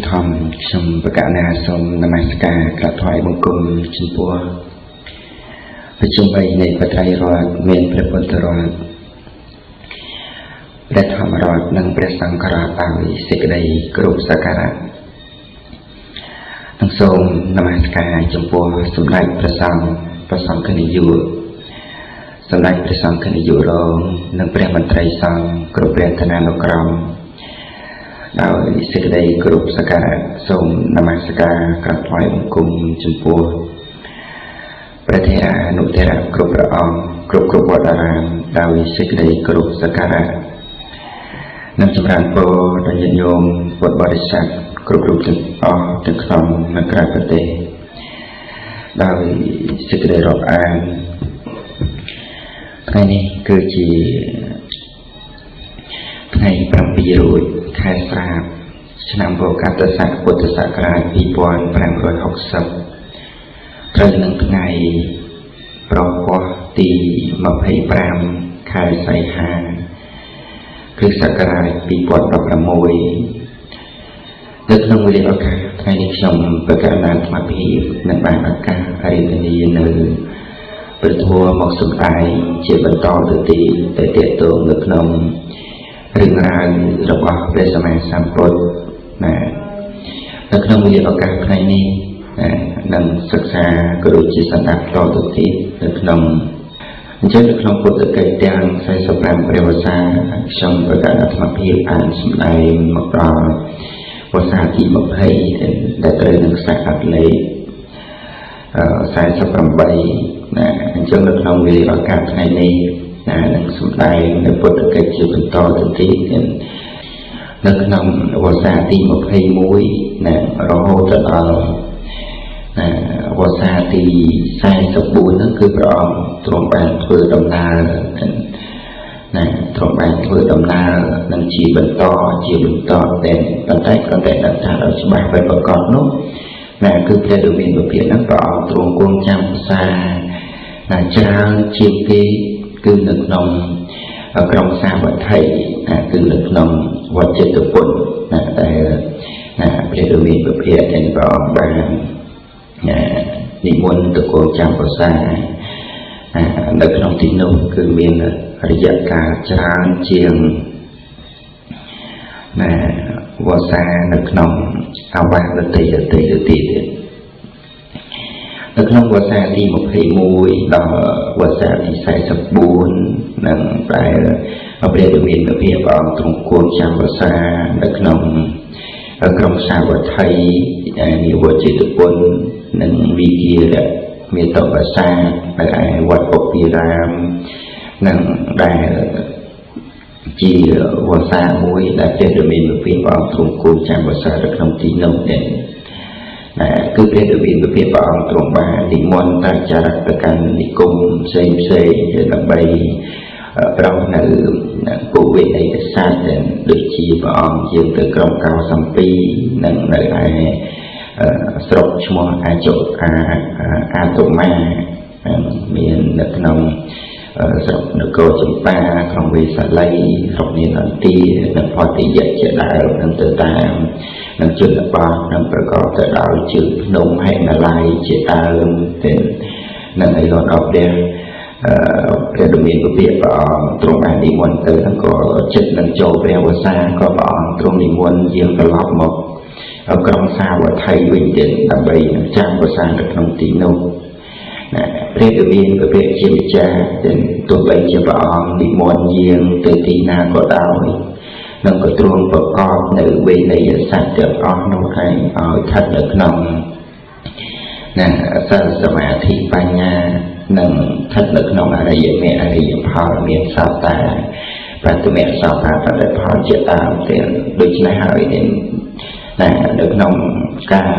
ធម្មខ្ញុំប្រកាសណាសូមនមស្ការក្រាបថ្វាយបង្គំចំពោះប្រជុំ3នៃបត្រៃរដ្ឋមានព្រះពុទ្ធរដ្ឋព្រះធម្មរដ្ឋនិងព្រះសង្ឃរដ្ឋដោយសេចក្តីគោរពសក្ការៈនិងសូមនមស្ការចំពោះសម្ដេចព្រះសង្ឃនាយកសម្ដេចព្រះសង្ឃនាយករងនិងព្រះមន្ត្រីសង្ឃគ្រប់ព្រះឋានានុក្រមដោយសេចក្តីគោរពសក្ការៈសូមនមស្ការក្រាបថ្វាយបង្គំចំពោះព្រះថេរានុថេរៈគ្រប់ព្រះអង្គគ្រប់វត្តអារាមដោយសេចក្តីគោរពសក្ការៈនិងចម្រើនពរដល់ញាតិញោមពុទ្ធបរិស័ទគ្រប់រូបទាំងអស់ទាំងក្នុងនិងក្រៅប្រទេសដោយសេចក្តីរាប់អានថ្ងៃនេះគឺជាថ្ងៃ7រោចខែស្រាបឆ្នាំវកតស័កពុទ្ធសករាជ2560ត្រូវនឹងថ្ងៃប្រហ័សទី25ខែសីហាគ្រិស្តសករាជ2016នៅក្នុងវេលាឱកាសថ្ងៃនេះខ្ញុំប្រកាសអាត្មាភាពនឹងបានឱកាសរៀបនានៅព្រះធម៌មកសម្ដែងជាបន្តទៅទៀតទៅទាក់ទងនៅក្នុងរឿងរ៉ាវរបស់ព្រះសម្មាសម្ពុទ្ធណានៅក្នុងវេលាឱកាសថ្ងៃនេះនឹងសិក្សាក៏ដូចជាសន្តាប់តទៅទៀតនៅក្នុងអញ្ចឹងនៅក្នុងពុទ្ធកិច្ចទាំង45ព្រះវស្សាខ្ញុំប្រកាសអាត្មាភាពអានសម្ដែងមកដល់វស្សាទី20ដែលត្រូវនឹងខ្សែអត្ថលេខ48ណាអញ្ចឹងនៅក្នុងវេលាឱកាសថ្ងៃនេះនឹងសម្ដែងនៅពុទ្ធកិច្ចជាបន្តទៅទៀតនៅក្នុងវស្សាទី21ណារហូតដល់វស្សាទី44ហ្នឹងគឺព្រះអង្គទ្រង់បានធ្វើដំណើរណាទ្រង់បានធ្វើដំណើរនឹងជាបន្តតែប៉ុន្តែគ្រាន់តែដឹងថាឲ្យច្បាស់បែបប្រកបនោះណាគឺព្រះដ៏មានពភាហ្នឹងព្រះអង្គទ្រង់គង់ចាំភាសាណាច្រើនជាងគេគឺនៅក្នុងក្រុងសាវត្ថីគឺនៅក្នុងវត្តចិត្តពុទ្ធណាដែលព្រះដ៏មានពភាទាំងព្រះអង្គបាននិមន្តទៅគង់ចាំភាសានៅក្នុងទីនោះគឺមានរយៈកាលច្រើនជាងវស្សានៅក្នុងអាវាសដទៃទៀតនៅក្នុងវស្សាទី21ដល់វស្សាទី44នឹងដែលព្រះដ៏មានពភាព្រះអង្គទ្រង់គង់ចាំភាសានៅក្នុងក្រុងសាវត្ថីនិវត្តចិត្តពុទ្ធនិងវិគារមេតបសានៅឯវត្តពុពីរាមនិងដែលជាវស្សាមួយដែលព្រះដ៏មានពភាព្រះអង្គទ្រង់គង់ចាំភាសានៅក្នុងទីនោះដែរគឺព្រះដ៏មានពភាព្រះអង្គទ្រង់បាននិមន្តទៅចរិតទៅកាន់និគមផ្សេងដើម្បីប្រោសនៅពុវេណីកសាស្ត្រដូចជាព្រះអង្គយាងទៅក្រុងកោសំពីនិងនៅឯស្រុកឈ្មោះអាតុមាមាននៅក្នុងស្រុកនគរចម្ប៉ាក្រុងវេសាលីស្រុកនានន្ទានិងផតិយៈជាដើមនឹងទៅតាមនឹងជនបទនឹងប្រកបទៅដោយជើងភ្នំហេមឡាយជាដើមទាំងនឹងឯលោកអបព្រះដ៏មានពភាព្រះអង្គទ្រង់បាននិមន្តទៅនឹងក៏ចិត្តនឹងចូលព្រះវស្សាក៏ព្រះអង្គទ្រង់និមន្តយាងត្រឡប់មកក្រុងសាវត្ថីវិញទៀតដើម្បីចាំវស្សានៅក្នុងទីនោះព្រះដ៏មានពភាជាម្ចាស់ទាំងទោះបីជាព្រះអង្គនិមន្តយាងទៅទីណាក៏ដោយនឹងក៏ទ្រង់ប្រកបនៅវេនយស័ក្តិទាំងអស់នោះឯងឲ្យស្ថិតនៅក្នុងសិលសមាធិបញ្ញានិងស្ថិតនៅក្នុងអរិយមគ្គអរិយផលមានសត្តាបតមៈសោតាបតិផលជាដើមទាំងដូច្នេះហើយនៅក្នុងការ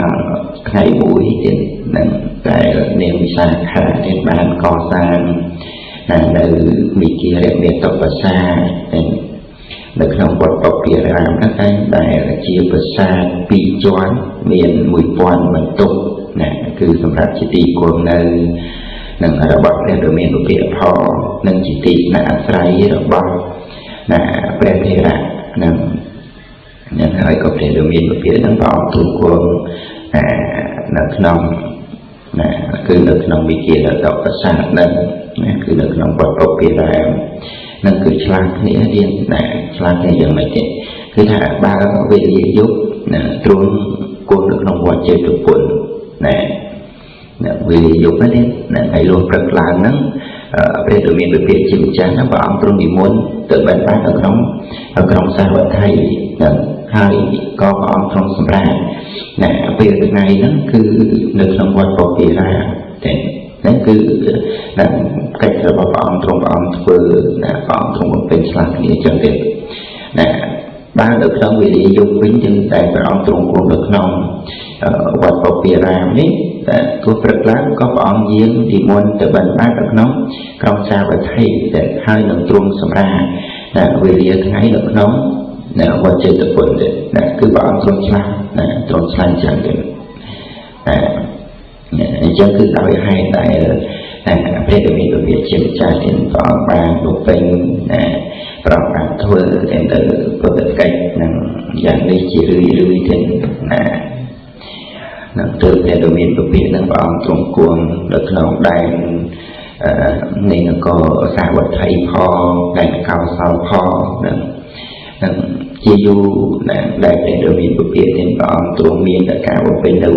ថ្ងៃមួយទៀតនឹងតែនាងវិសាខាទៀតបានកសាងនៅវិគារមេតបសានៅក្នុងវត្តពុពីរាមហ្នឹងឯងដែលជាប្រាសាទ2ជាន់មាន1000បន្ទប់គឺសម្រាប់ជាទីគង់នៅនឹងរបស់ព្រះដ៏មានពភាផលនិងជាទីស្នាក់អាស្រ័យរបស់ព្រះថេរៈនិង nên hơi có thể được miền phía năng bảo thủ quân là nông cứ được nông bị kia là đọc các sản nên cứ được nông bật bốc kia là nên cứ chlan nghĩa điên chlan này dần này cứ thả ba về gì giúp trốn quân được nông quan chơi được quân vì dục đó đi ngày luôn rất là nắng về được miền phía chịu chán nó bảo trong bị muốn tự bệnh bát ở trong xã hội thay hai có ông trong sầm ra về từ ngày nó cứ được trong quan bọc kỳ ra nó cứ cách là bảo ông vừa ông trong một bên sạc nghĩa chân tiền ba được trong vì đi dục vĩnh chân tại và ông trong quân được nông quan bọc kỳ ra đấy cô rất lắm có ông giếng thì muốn tự bệnh bát được nóng trong xã hội thay để hai lần trung sầm ra vì lý ngày được nóng quan chơi được quần để cứ bảo ông trong slang chẳng được chẳng cứ nói hay tại phê được mình được việc chịu trả tiền vào bàn bộ phim vào bàn thua để được có được cách dạng đi chỉ rưỡi thêm từ phê được mình được việc năng bảo trong cuồng được lòng đàn nên nó có xã hội thay pho đàn cao sau pho chia du đại để được mình được việc thêm vào trong miền cả cả một bên đâu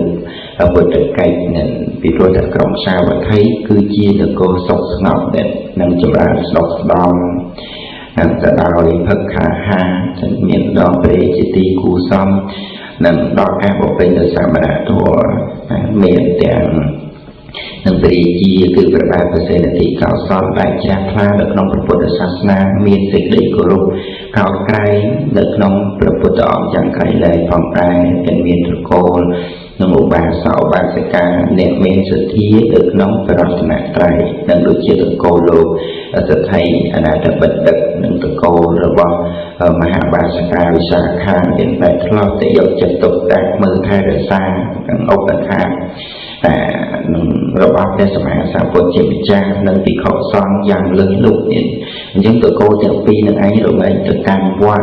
ở một trận cây nên vì tôi đã cộng sao và thấy cứ chia được cô sọc ngọc để nâng cho ra sọc đòn nâng ra đòi phật khả ha chân miệng đo về chỉ ti cú xong nâng đo cả một bên được sao mà đã thua miệng tiền nâng về chia từ các bạn phải xem là thì cao son đại cha pha được nông Phật được sát na miền dịch định của lúc cao cay được nông Phật đó chẳng cay lời phòng cay trên miền thực cô nông một bà sáu bà sẽ ca nẹt miền sự thí được nông phải đọc nạc trai nâng được chia được cô lô sự thầy anh đã bật đực nâng được cô rồi bỏ mà hạ bà sẽ ca vì xa khá đến tại lo để dọc chân tục đạt mơ thai rồi xa nâng ốc ở khá rồi bao cái sầm hạ sao phật chỉ cha nâng bị khẩu son giang lớn lục những tụi cô tiểu pi nâng ấy rồi mấy tụi can quan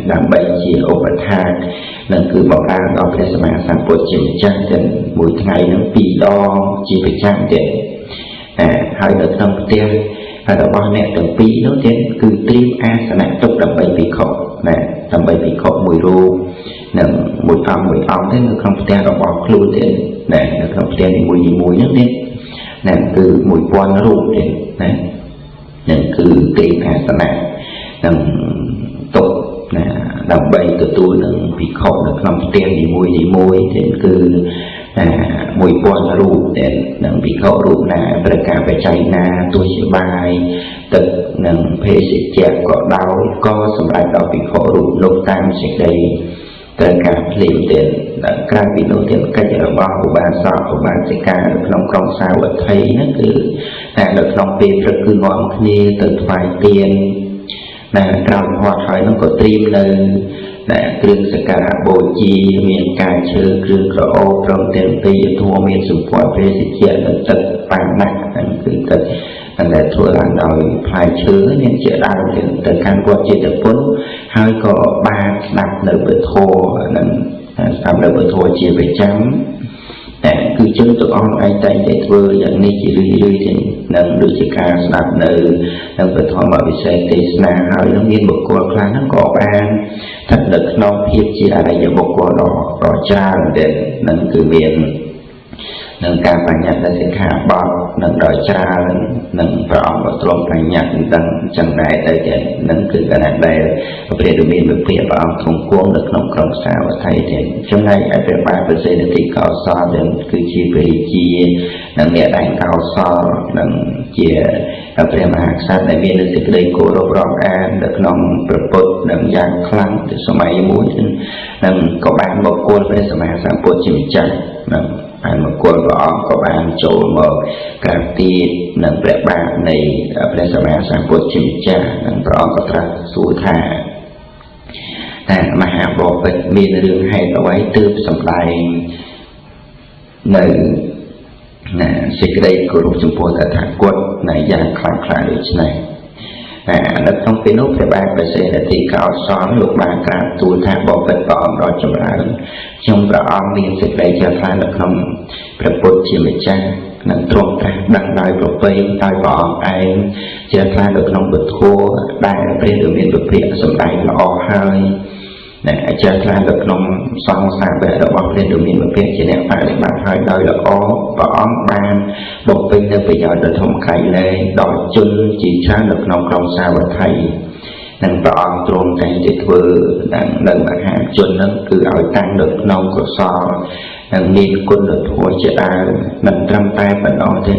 làm bệnh chỉ ốp ở thang nâng cứ bảo ra đó cái sầm hạ sao phật chỉ cha trên mỗi ngày nâng pi đo chỉ phải trang để hai đợt năm tiên hay là bao nè từng pi nó tiên cứ tim a sanh nặng tục làm bệnh bị khẩu làm bệnh bị khẩu mùi ru nâng mùi ong thế nó không tiên nó bỏ luôn tiền nó không tiên thì mùi nước tiên cứ mùi quan nó rụng tiền cứ tim a sanh nặng nâng tục làm bệnh từ tôi nâng bị khẩu nó không tiên thì mùi thì cứ mùi quan nó rụng tiền nâng bị khẩu rụng là tất cả phải chạy na tôi sẽ bài tức nâng phê sẽ chẹt có đau có xong lại đó bị khẩu rụng lúc tam sẽ đây tất cả liền tiền các vị nô tiền cách ở bao của bạn sao của bạn sẽ ca được lòng công sao ở thấy nó cứ được lòng tiền rất cứ ngọn kia từ vài tiền trong hoạt hỏi nó có tim lên krương sẽ cả bộ chi miền cài chơi krương có ô trong tiền tì thua miền sụp quả phê sẽ chẹt là tật bằng nặng cứ tật là thua là đòi phải chứa nên sẽ đau tiền từ căn qua chỉ được vốn hai có ba đập nợ bờ thô làm nợ bờ thô chia về trắng cứ chân tụi con ai tay để thưa dẫn đi chỉ đi thì nâng được chỉ ca đập nợ nâng bờ thô mà bị xe tê na hai nó nghiên một cô khá nó có ba thật lực nó hiệp chỉ là đây một cô đỏ cha để nâng cứ miền nâng ca phải nhận ra sẽ khá bọt nâng đòi cha nâng Prom và trông phải nhận nâng chẳng đại tới để nâng cứ cả nạc đây và phía đối miền được phía Prom thông cuốn được nông công sao và thay thì trong này ai phải ba phần xây được thì cao so đến cứ chia về chia nâng nghệ đánh cao so nâng chia ở phía mà hạt sát đại miền được sự đây của đô Prom an được nông bột nâng giang khăn từ số máy muốn nâng có bạn một cô với số máy sang bột chìm chẳng nâng một con rõ có bạn chỗ một các tiết nâng vẽ bạn này ở đây sẽ mang sang bột chìm cha nâng rõ có thật xuống thả mà hạ bộ vật miền đường hay có ấy tư sầm lại nơi sẽ cái đây của lục trung phố tại thả quật này dạng khẳng khả được này នៅក្នុងពេលនោះព្រះបាទប្រសិទ្ធទីកោសលលោកបានក្រាបទូលថាបបិទ្ធព្រះអង្គដ៏ចម្រើនខ្ញុំព្រះអង្គមានសេចក្តីជ្រះថ្លានៅក្នុងព្រះពុទ្ធជាម្ចាស់នឹងទ្រង់ត្រាស់ដឹងដោយប្រពៃដោយព្រះអង្គឯងជ្រះថ្លានៅក្នុងពធដែលព្រះរាមាភិក្ខុសម្ដែងល្អហើយជ្រះថ្លានៅក្នុងសង្ឃសាវករបស់ព្រះរាមាភិក្ខុជាអ្នកបដិបត្តិហើយដោយល្អព្រះអង្គបានបំពេញនូវប្រយោជន៍ដ៏ធំក្រៃលែងដល់ជនជាច្រើននៅក្នុងក្រុងសាវត្ថីនិងព្រះអង្គទ្រង់តែងតែធ្វើនៅមហាជននឹងគឺឲ្យតាំងនៅក្នុងកុសលនិងមានគុណធម៌ជាដើមមិនត្រឹមតែប៉ុណ្ណោះទេ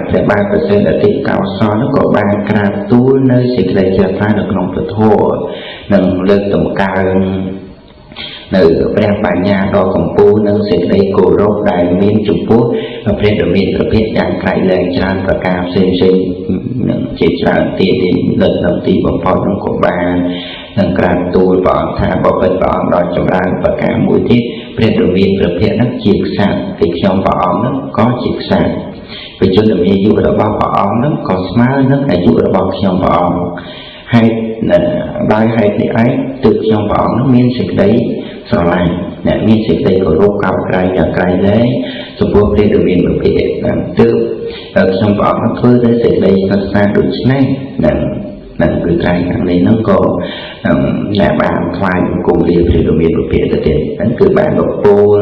ព្រះបាទប្រសិទ្ធទីកោសលក៏បានក្រាបទូលនៅសេចក្តីជ្រះថ្លានៅក្នុងពធនិងលើកតម្កើងនៅព្រះបញ្ញាដ៏កម្ពស់និងសេចក្តីគោរពដែលមានចំពោះព្រះដ៏មានព្រះភិក្ខុយ៉ាងក្រៃលែងច្រើនប្រការផ្សេងនឹងជាច្រើនទៀតនៅក្នុងទីបំផុតនោះក៏បាននឹងក្រាបទូលព្រះអង្គថាបបិទ្ធព្រះអង្គដ៏ចម្រើនប្រការមួយទៀតព្រះដ៏មានព្រះភិក្ខុនោះជាក្សត្រទីខ្ញុំព្រះអង្គនោះក៏ជាក្សត្របច្ចុប្បន្នអាយុរបស់ព្រះអង្គនោះក៏ស្មើនឹងអាយុរបស់ខ្ញុំព្រះអង្គហើយដោយហេតុនេះឯងទើបខ្ញុំព្រះអង្គនោះមានសេចក្តីស្រឡាញ់មានសេចក្តីគោរពកោតក្រែងយ៉ាងក្រៃលែងចំពោះព្រះដ៏មានព្រះភិក្ខុទើបខ្ញុំព្រះអង្គនោះធ្វើទៅសេចក្តីសិក្សាដូច្នេះនឹងគឺក្រែងខាងនេះនោះក៏ដែលបានថ្វាយបង្គំលាព្រះដ៏មានព្រះភិក្ខុទៅទៀតហ្នឹងគឺបានបពោល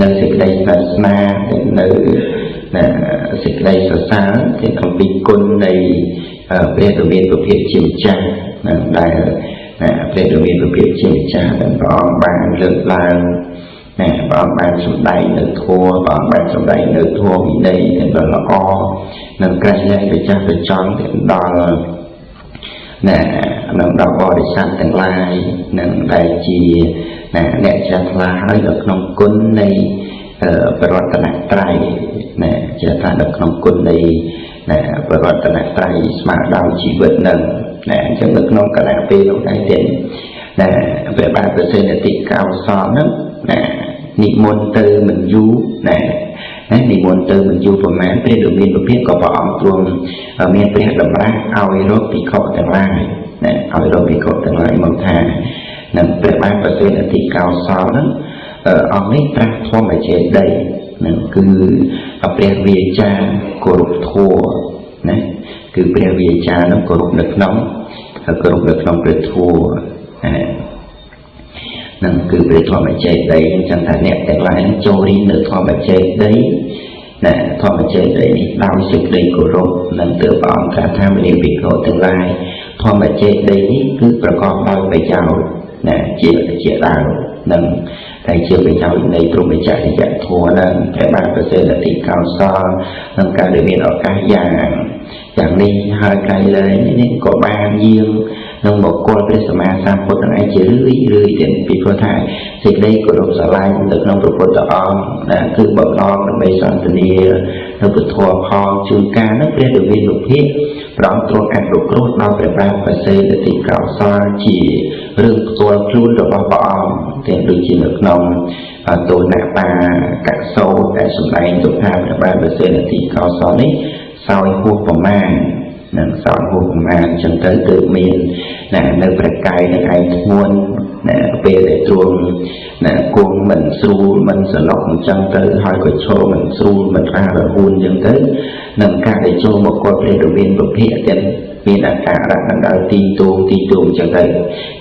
នៅសេចក្តីសាសនានៅសេចក្តីសរសើរជាអំពីគុណនៃព្រះដ៏មានព្រះភិក្ខុជាម្ចាស់ដែលព្រះដ៏មានព្រះភិក្ខុជាម្ចាស់ដែលព្រះអង្គបានលើកឡើងព្រះអង្គបានសម្ដែងនៅធម៌ព្រះអង្គបានសម្ដែងនៅធម៌វិន័យដែលល្អនិងក្រៃលែងប្រចាំប្រចង់ទៅដល់នឹងដល់បរិស័ទទាំងឡាយនឹងដែលជាអ្នកជ្រះថ្លាហើយនៅក្នុងគុណនៃប្ររតនត្រ័យជ្រះថ្លានៅក្នុងគុណនៃប្ររតនត្រ័យស្មើដល់ជីវិតនឹងអញ្ចឹងនៅក្នុងគណៈពេលនោះដែរទៀតព្រះបាទប្រសិទ្ធទីកោសលហ្នឹងនិមន្តទៅមិនយូរនិមន្តទៅមិនយូរប្រមាណព្រះដ៏មានព្រះភិក្ខុក៏ព្រះអង្គទ្រង់មានព្រះតម្រាស់ឲ្យរកភិក្ខុទាំងឡាយឲ្យរកភិក្ខុទាំងឡាយមកថានឹងព្រះបាទប្រសិទ្ធទីកោសលហ្នឹងអង្គនេះត្រាស់ធម្មចេតិយនឹងគឺព្រះវាចាគោរពធម៌គឺព្រះវាចានោះគោរពនៅក្នុងព្រះធម៌នឹងគឺព្រះធម្មចេតិយអញ្ចឹងថាអ្នកទាំងឡាយចូលរៀននៅធម្មចេតិយធម្មចេតិយនេះដោយសេចក្តីគោរពនឹងទើបព្រះអង្គថាមនាភិក្ខុទាំងឡាយធម្មចេតិយនេះគឺប្រកបដោយប្រយោជន៍ជាដើមនឹងតែជាប្រយោជន៍នៃព្រហ្មចរិយធម៌នឹងព្រះបាទប្រសិទ្ធទីកោសលនឹងការដែលមានឱកាសយ៉ាងនេះហើយក្រៃលែងនេះក៏បានយាងនឹងមកគល់ព្រះសម្មាសម្ពុទ្ធនឹងឯងជារឿយទៀតពីព្រោះថាសេចក្តីគោរពស្រឡាញ់ទៅក្នុងព្រះពុទ្ធអង្គគឺបំណងដើម្បីសន្ទនានៅពធផងជួនកាលនោះព្រះដ៏មានលោកភិក្ខុព្រះអង្គទ្រង់អនុគ្រោះដល់ព្រះបាទប្រសិទ្ធទីកោសលជារឿងផ្ទាល់ខ្លួនរបស់ព្រះអង្គទាំងដូចជានៅក្នុងទោណបាកសោតដែលសម្ដែងទៅថាព្រះបាទប្រសិទ្ធទីកោសលនេះសោយហួសប្រមាណនឹងសោយហួសប្រមាណចឹងទៅគឺមាននៅប្រកាយនឹងឯងធ្ងន់ពេលដែលទ្រង់គង់មិនស្រួលមិនសន្លប់អញ្ចឹងទៅហើយក៏ឈរមិនស្រួលមិនរហួនអញ្ចឹងទៅនឹងការដែលចូលមកគាត់ព្រះដ៏មានព្រះភិក្ខុទាំងមានអាការៈដល់ទីទូអញ្ចឹងទៅ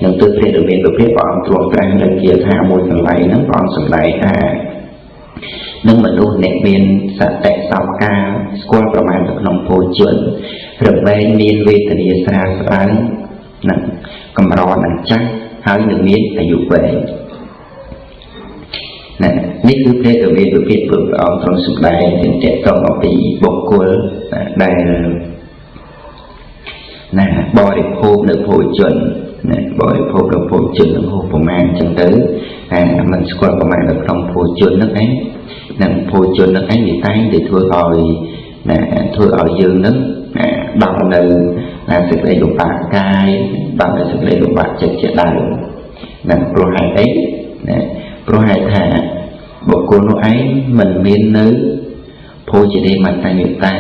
នឹងទើបព្រះដ៏មានព្រះភិក្ខុព្រះអង្គទ្រង់ត្រាស់នៅគាថាមួយកន្លែងហ្នឹងព្រះអង្គសម្ដែងថានឹងមនុស្សអ្នកមានសតិសំការស្គាល់ប្រមាណទៅក្នុងពោជនរមែងមានវេទនាស្រាលស្រាលនឹងកម្រនឹងចាស់ហើយនឹងមានអាយុវែងនេះគឺព្រះដ៏មានព្រះភិក្ខុព្រះអង្គទ្រង់សម្ដែងទាក់ទងអំពីបុគ្គលដែលបរិភោគនៅភោជនបរិភោគនៅភោជននឹងហូបប្រមាណអញ្ចឹងទៅមិនស្គាល់ប្រមាណនៅក្នុងភោជនហ្នឹងឯងនឹងភោជនហ្នឹងឯងវាតែងតែធ្វើឲ្យយើងនឹងដល់នៅសេចក្តីលំបាកកាយដល់នៅសេចក្តីលំបាកចិត្តជាដើមនឹងព្រោះហេតុអីព្រោះហេតុថាបុគ្គលនោះឯងមិនមាននៅភោជនីមតញ្ញតា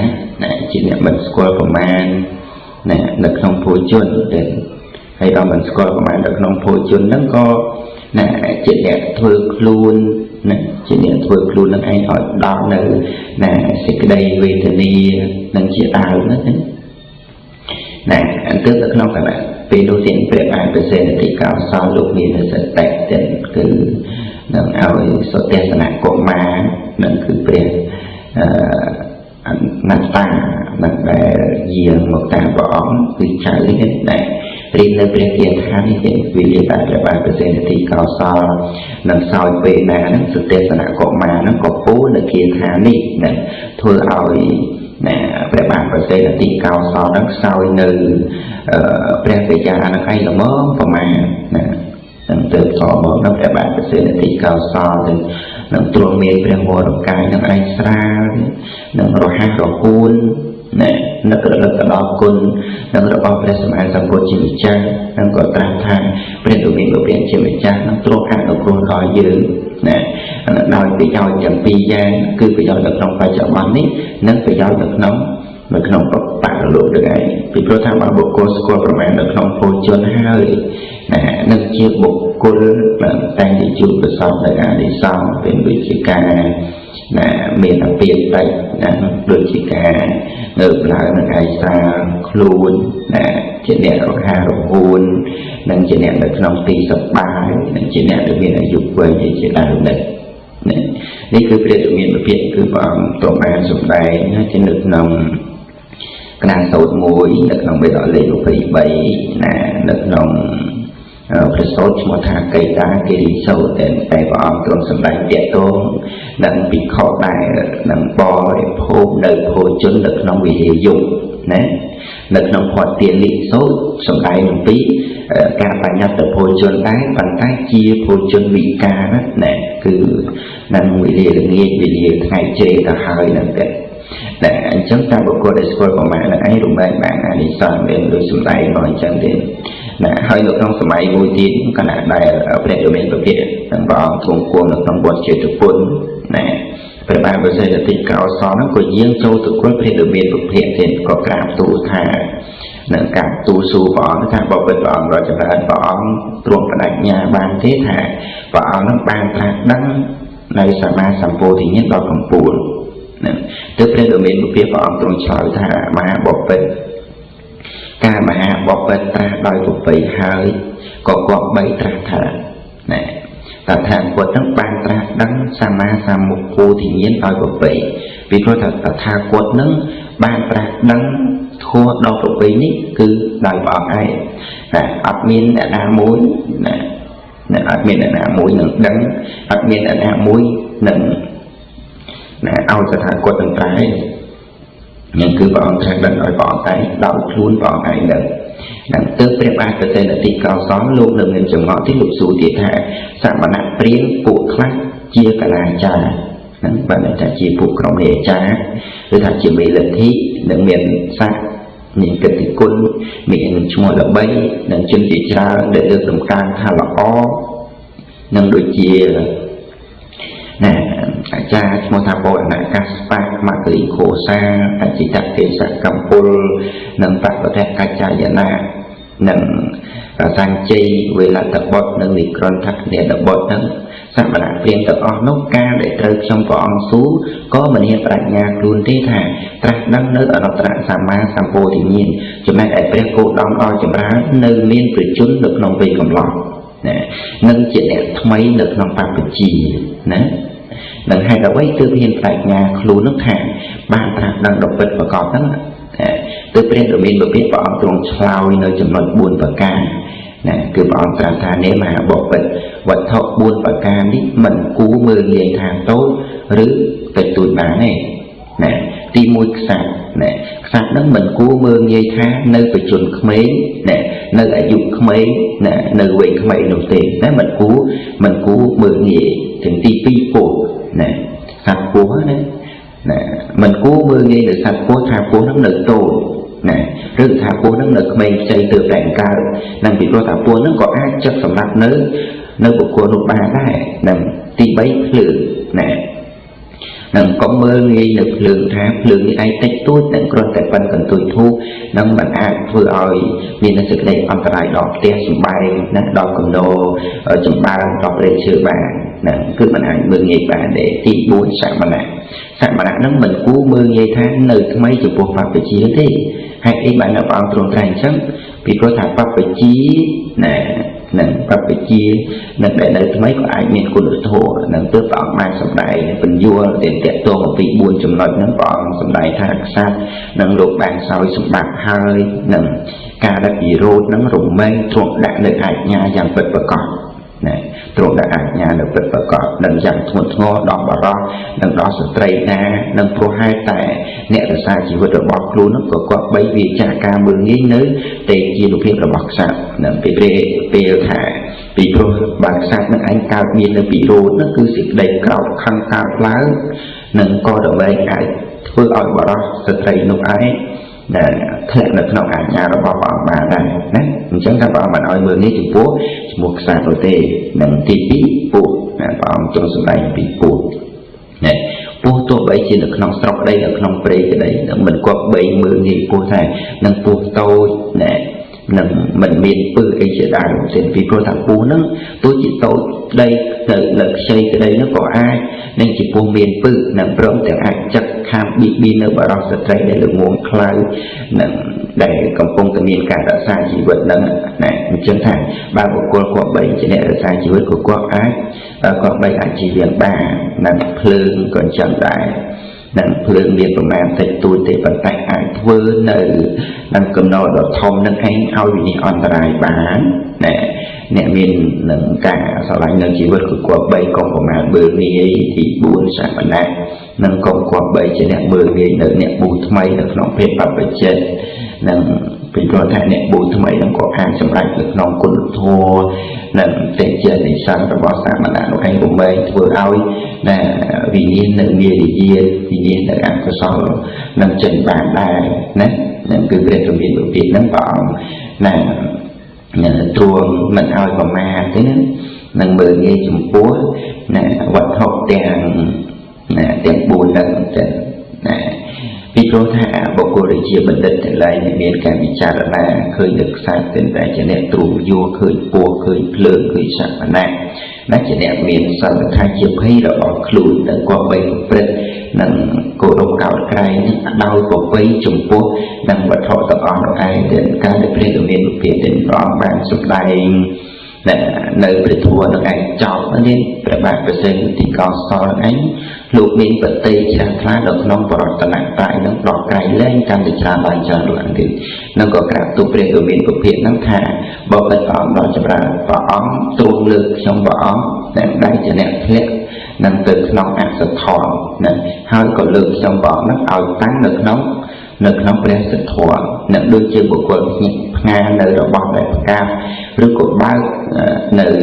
ជាអ្នកមិនស្គាល់ប្រមាណ nè được nông phôi chuẩn để hay đó mình coi của bạn được nông phôi chuẩn nó có nè chuyện đẹp thưa luôn nè chuyện đẹp thưa luôn nó anh hỏi đó nè sẽ cái đây về từ đi nâng chia tao nữa thế nè anh tức được nông các bạn vì đôi tiền về bạn về xe thì cao sau lúc này nó sẽ tẹt tiền cứ nâng ao số tiền sản của má nâng cứ về nâng ta nâng để diện một ta bỏ cứ trả lý hết này riêng nơi về tiền tháng thì vì lý tại về bạn về xe thì cao sau nâng sau về nè nâng số tiền sản của má nó có phố là kia tháng đi nè thôi ao nè về bạn về xe thì cao sau nâng sau nơi về về cha nó hay là mớ và mà nè từ thọ một nó để bạn phải xây thì cao so thì nó tuôn miên về mùa đồng cài nó ai xa nó rồi hai rồi cuốn nè nó tự lực ở đó côn nó rồi bao về sớm ai sớm cô chỉ cha nó có tam thang về tụi mình ở bên chỉ cha nó tuôn hai rồi cuốn khỏi dữ nè nó đòi bị giao chẳng pi ra cứ bị giao được trong vai trò bắn ấy nó phải giao được nóng mà không có bạn luôn được ấy vì pro tham bảo bộ cô score của bạn được không phôi chân hơi nè nâng chiếc bộ cô là tay thì chụp được sau đại đi sau bên vị trí ca nè miền đặc biệt đây nè đôi chỉ ca ngược lại là cái xa luôn nè chuyện này có hai đồng hôn nâng chuyện này được không tì sập ba nâng chuyện này được miền là dục quên thì chuyện là được đấyนี่คือเปรียบเทียบเพียงคือตัวมาสุดใดนะจะนึกนำกระดาษสูตรมวยนึกนำไปต่อเลยไปใบนะนึกนำประสบชมทางไกลตาเกลีสูตรแต่ไปพร้อมตรงสุดใดเดียโต้นังปีข้อได้นังปอโพเดินโพจนนึกนำวิธียุ่งนะนึกนำพอเตียนลิสูตรสุดใดหนึ่งปีการปัญญาแต่โพจนได้ปัญญาเจียโพจนวิกานะคือนั่นวิธีเรื่องนี้วิธีไงเจตหายนั่นเองแต่ฉันทำบุคคลได้สกอร์ประมาณนั้นไอ้รูปแบบบางอันนี้สอนเป็นโดยสมัยหน่อยจังเด่นนะให้ลูกน้องสมัยบูตินขนาดใดเปลี่ยนโดยเป็นประเภทต่างบอกทงควงลูกน้องบทเชื่อทุกคนนะประมาณเปอร์เซ็นต์ติดเก่าซ้อนนั้นก็ยิ่งโจทุกคนเปลี่ยนโดยเป็นประเภทเด่นก็กราบตูท่าหนึ่งการตูสูบอนถ้าบอกเป็นบอนเราจะได้บอนตรงประดับยาบางเทศหาบอนนั้นบางตราดังในสมาสัมโพธิเนี้ยเรากำปูนนะตึกเรื่องโดยเป็นเพียบตรงชอยท่ามหาบอกเป็นการมหาบอกเป็นตราโดยถูกไปหายก็กอบใบตราถานะแต่ทางกดทั้งบางตราดังสมาสัมโพธิเนี้ยโดยถูกไปvì có thật là tha quật nâng ban trak đăng thua đau thuộc về ní cứ đòi bỏ ai là admin đã đa mối là admin đã đa mối nâng đăng admin đã đa mối nâng là aoจะทางกดต่างๆnhưng cứ bỏ trak đăng đòi bỏ cái đau luôn bỏ ai nâng đằng tư prep ai có tên là tị cao xóm luôn là người chồng ngõ tiết lục số tiệt hạ sạm mà nặng priếng cụ khác chia cả là trà bạn là chỉ phụ trong hệ cha rồi thật chỉ bị lật thi đừng miền xa những cái thì quân miền chung là bay đừng chân chỉ ra để được đồng can tha là o nâng đôi chia nè cha mua thà bội là caspa mà cái khổ xa chỉ đặt cái sạc cầm pol nâng phát có thể cá cha giả na nâng sang chi về là tập bot nâng lịch con thắt để tập bot nâng sắp mà lại phiền tập on nốt ca để trời trong vỏ on sú có mình hiện tại nhà luôn thế thà trắc đăng nơi ở nó trắc sàm ma sàm bồ thì nhiên chúng ta lại phải cố đón oi chấm rá nơi miên phải chún được nông về cầm lọ nè nâng chuyện đẹp mấy được nông bạc phải chỉ nè nâng hai đầu ấy từ hiện tại nhà luôn nước thả ba trắc đăng độc vật và có đó từ bên ở bên bờ biết vỏ trong sao nơi chấm nói buồn và ca nè cứ bọn tạm tha nếu mà bộ vật thọ buôn và ca đi mình cú mưa liền hàng tối rứ tại tụi bà này nè ti mùi sạch nè sạch nó mình cú mưa nghe tha nơi phải chuẩn khmế nè nơi ở dục khmế nè nơi về khmế đầu tiên nếu mình cú mưa ngheถึงti pi phụ nè sạch của đấy nè mình cú mưa nghe được sạch của tha của nó nợ tồn nè rừng thả phố nó nực mình chạy từ đèn cao nằm bị lo thả phố nó có ai chắc sầm nát nơi của cô nụ ba này nằm ti bấy lử nè nâng có mơ nghi được lượng tháp lượng như ai tách tốt nâng còn tại phần cần tuổi thu nâng bản ác vừa oi miền là sự đây ông ta lại đọc tia sùng bay nâng đọc cầm nô ở trong ba đọc lên chữ bà nâng cứ bản ác mơ nghi bà để tìm bốn sạc bản ác nâng mình cú mơ nghi tháng nơi thứ mấy chụp bộ pháp về chi thế hay ý bạn là vào trong thành chắc vì có thả pháp về chi nè nâng pháp về chi nâng để nơi thứ mấy có ai miền của đội thổ nâng tước vào mai sầm đại phần vua để tẹt tô một vị buồn chùm lợi nâng vào sầm đại thác sát nâng lục bàn soi sầm bạc hơi nâng ca đã bị rốt nâng rụng mây trộn đã nơi ai nhà dàng vật và cọt này trộn đã ai nhà được vật và cọt nâng dàng thuận ngô đỏ bà ro nâng đó sự trầy na nâng pro hai tại nè là sai chỉ vượt được bọc luôn nó có bấy vì cha ca mừng nghĩ nới tê chia được việc là bọc sạch nâng bê thả bị pro bạc sạch nâng anh cao miên nó bị rốt nó cứ sự đầy cao khăn cao lá nâng co được mấy ai vừa ở bà ro sự trầy nụ ai nè thế là nó ảnh nhà nó bảo bà này nè chẳng các bạn mà nói mưa ní thì bố một sàn rồi tê nâng thì bị bố nè bảo trong sự này bị bố nè bố tôi bây chỉ được nông sọc đây được nông pre cái đấy mình có bảy mưa ní bố thầy nâng bố tôi nè nâng mình miền bư cái chuyện đại trên vì tôi thằng bố nó tôi chỉ tôi đây là xây cái đây nó có ai nên chỉ bố miền bư nâng rộng tiếng ai chắc khám bị nơi bảo đó sẽ thấy để được nguồn khai nâng để công công tự nhiên cả đã sai chỉ vật nâng này mình chân thành ba của cô có bảy chỉ là sai chỉ vật của cô ai có bảy ai chỉ việc ba nâng phương còn chẳng đại nâng phương việc của man thầy tôi để vận tải ai thưa nơi nâng cầm nô đỏ thông nâng anh ao vì on đài bán nè nè miền nâng cả sau lại nâng chỉ vật của bảy công của man bờ đi thì buồn sáng bản nè nâng công của bảy chỉ nè bờ đi nâng nè bù thay được nó phê bập về trên nâng vì rồi thay nè bù thay nó có ai sắm lại được nó cũng thua nâng trên trên thì sáng và bỏ sáng bản nè anh của mình vừa ao nè vì nhiên nâng bia thì nhiên vì nhiên là ăn có sau nâng trên bàn đài nè nâng cứ về trong miền Việt nâng vào nè truồng mình ao vào ma thế nâng bờ nghe chùm búa nè vật hộp tiền buồn nâng trên nè vì pro thả bộ cô để chia bình định trở lại để miền cả bị cha là khơi được sai tên tại cho nên truồng vua khơi bùa khơi lơ khơi sạc và nè nó chỉ đẹp miền sau là thay chiếc hay là bỏ lùi nâng qua bay của Phật nâng cổ đông cao cái đau của bay chùm búa nâng vật họ tập on ai đến cả để phê ở miền Việt đến đó bàn sụp đài nơi về thua được anh chọn nó nên để bạn phải xem thì có so anh lục miền vật tây trang khá được nông vào tận nặng tại nó đỏ cày lên căn để trả bài chờ được anh thì nó có cả tụ về ở miền của Việt nó thả bao vật ống đó cho ra và ống tuôn lực trong vỏ ống để đây cho nên hết nằm từ nông ăn sạch thọ hơi có lực trong vỏ nó ao tán được nóng về sự thọ nằm đôi chân của quân nga nơi đó bọc lại cao rồi của bao nơi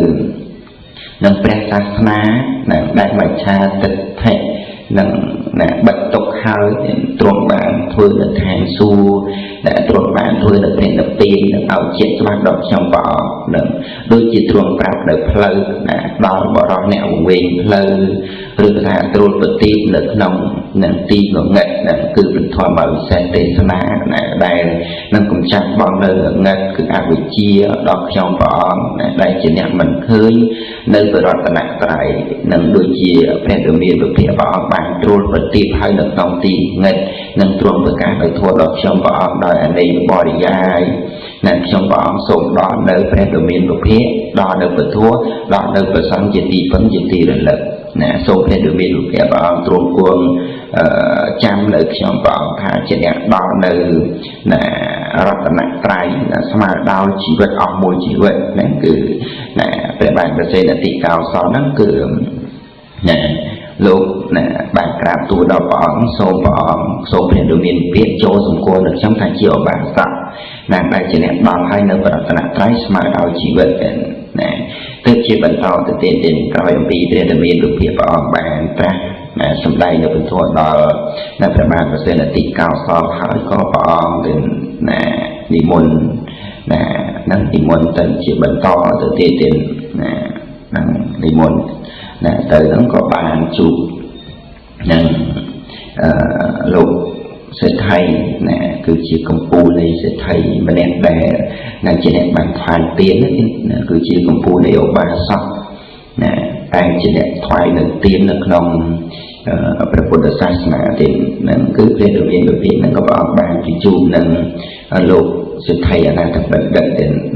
nằm về sát na nằm đại bài cha tịch thể nằm bật tục hơi truồng bạn thôi là hàng xu để truồng bạn thôi là tiền là tiền là ao chết cho bắt đầu trong vỏ đôi chỉ truồng bạc được phơi đo bỏ đó nẹo quyền phơi rồi là truồng bật tiền là nông nằm tiền của ngạch nằm cứ bình thoại mở xe tê na đây nằm cùng chặt bọn nơi ngạch cứ áp vị chia đó trong vỏ đây chỉ nằm mình khơi nơi vừa đó là nặng tại nằm đôi chia phê được miền được phía vỏ bạn truồng bật tiền hay được nông tiền ngạch nằm truồng với cả phải thua đó trong vỏ đòi anh đi bỏ đi dài nằm trong vỏ sông đó nơi phê được miền được phía đó được phải thua đó được phải sáng dịch đi phấn dịch đi lực nè số phê được miền được phía vỏ truồng quân chăm lực trong vỏ thả chỉ đẹp đó nơi nè rất là nặng trai mà đau chỉ vật ọc mùi chỉ vật nè cứ nè về bạn phải xây là tỷ cao so nó cứ nè lúc nè bạn làm tù đầu bóng số phê được miền viết chỗ dùng cô được trong thành chiều bạn sợ nàng đây chỉ đẹp đó hay nơi vật nặng trai mà đau chỉ vật nè tức chỉ bận to từ tiền đến coi vì tiền là miền được phía vỏ bạn ta sầm đây làเป็นทั่วđó làประมาณเปอร์เซ็นต์ติด9ซองหายก็พอเป็นนิมนต์นั่งนิมนต์จนchỉ bận to từ tiềnนั่งนิมนต์từ đó có bàn chụp នឹងលោកសេដ្ឋីណាគឺជាកម្ពុជានៃសេដ្ឋីម្នាក់ដែលនឹងជាអ្នកបានថ្វាយទានគឺជាកម្ពុជានៃឧបាសកណាតែជាអ្នកថ្វាយនៅទាននៅក្នុងព្រះពុទ្ធសាសនាទេនឹងគឺព្រះរាមាភិនឹងក៏ព្រះអង្គបានជជុំនឹងលោកសេដ្ឋីអនាថបណ្ឌិត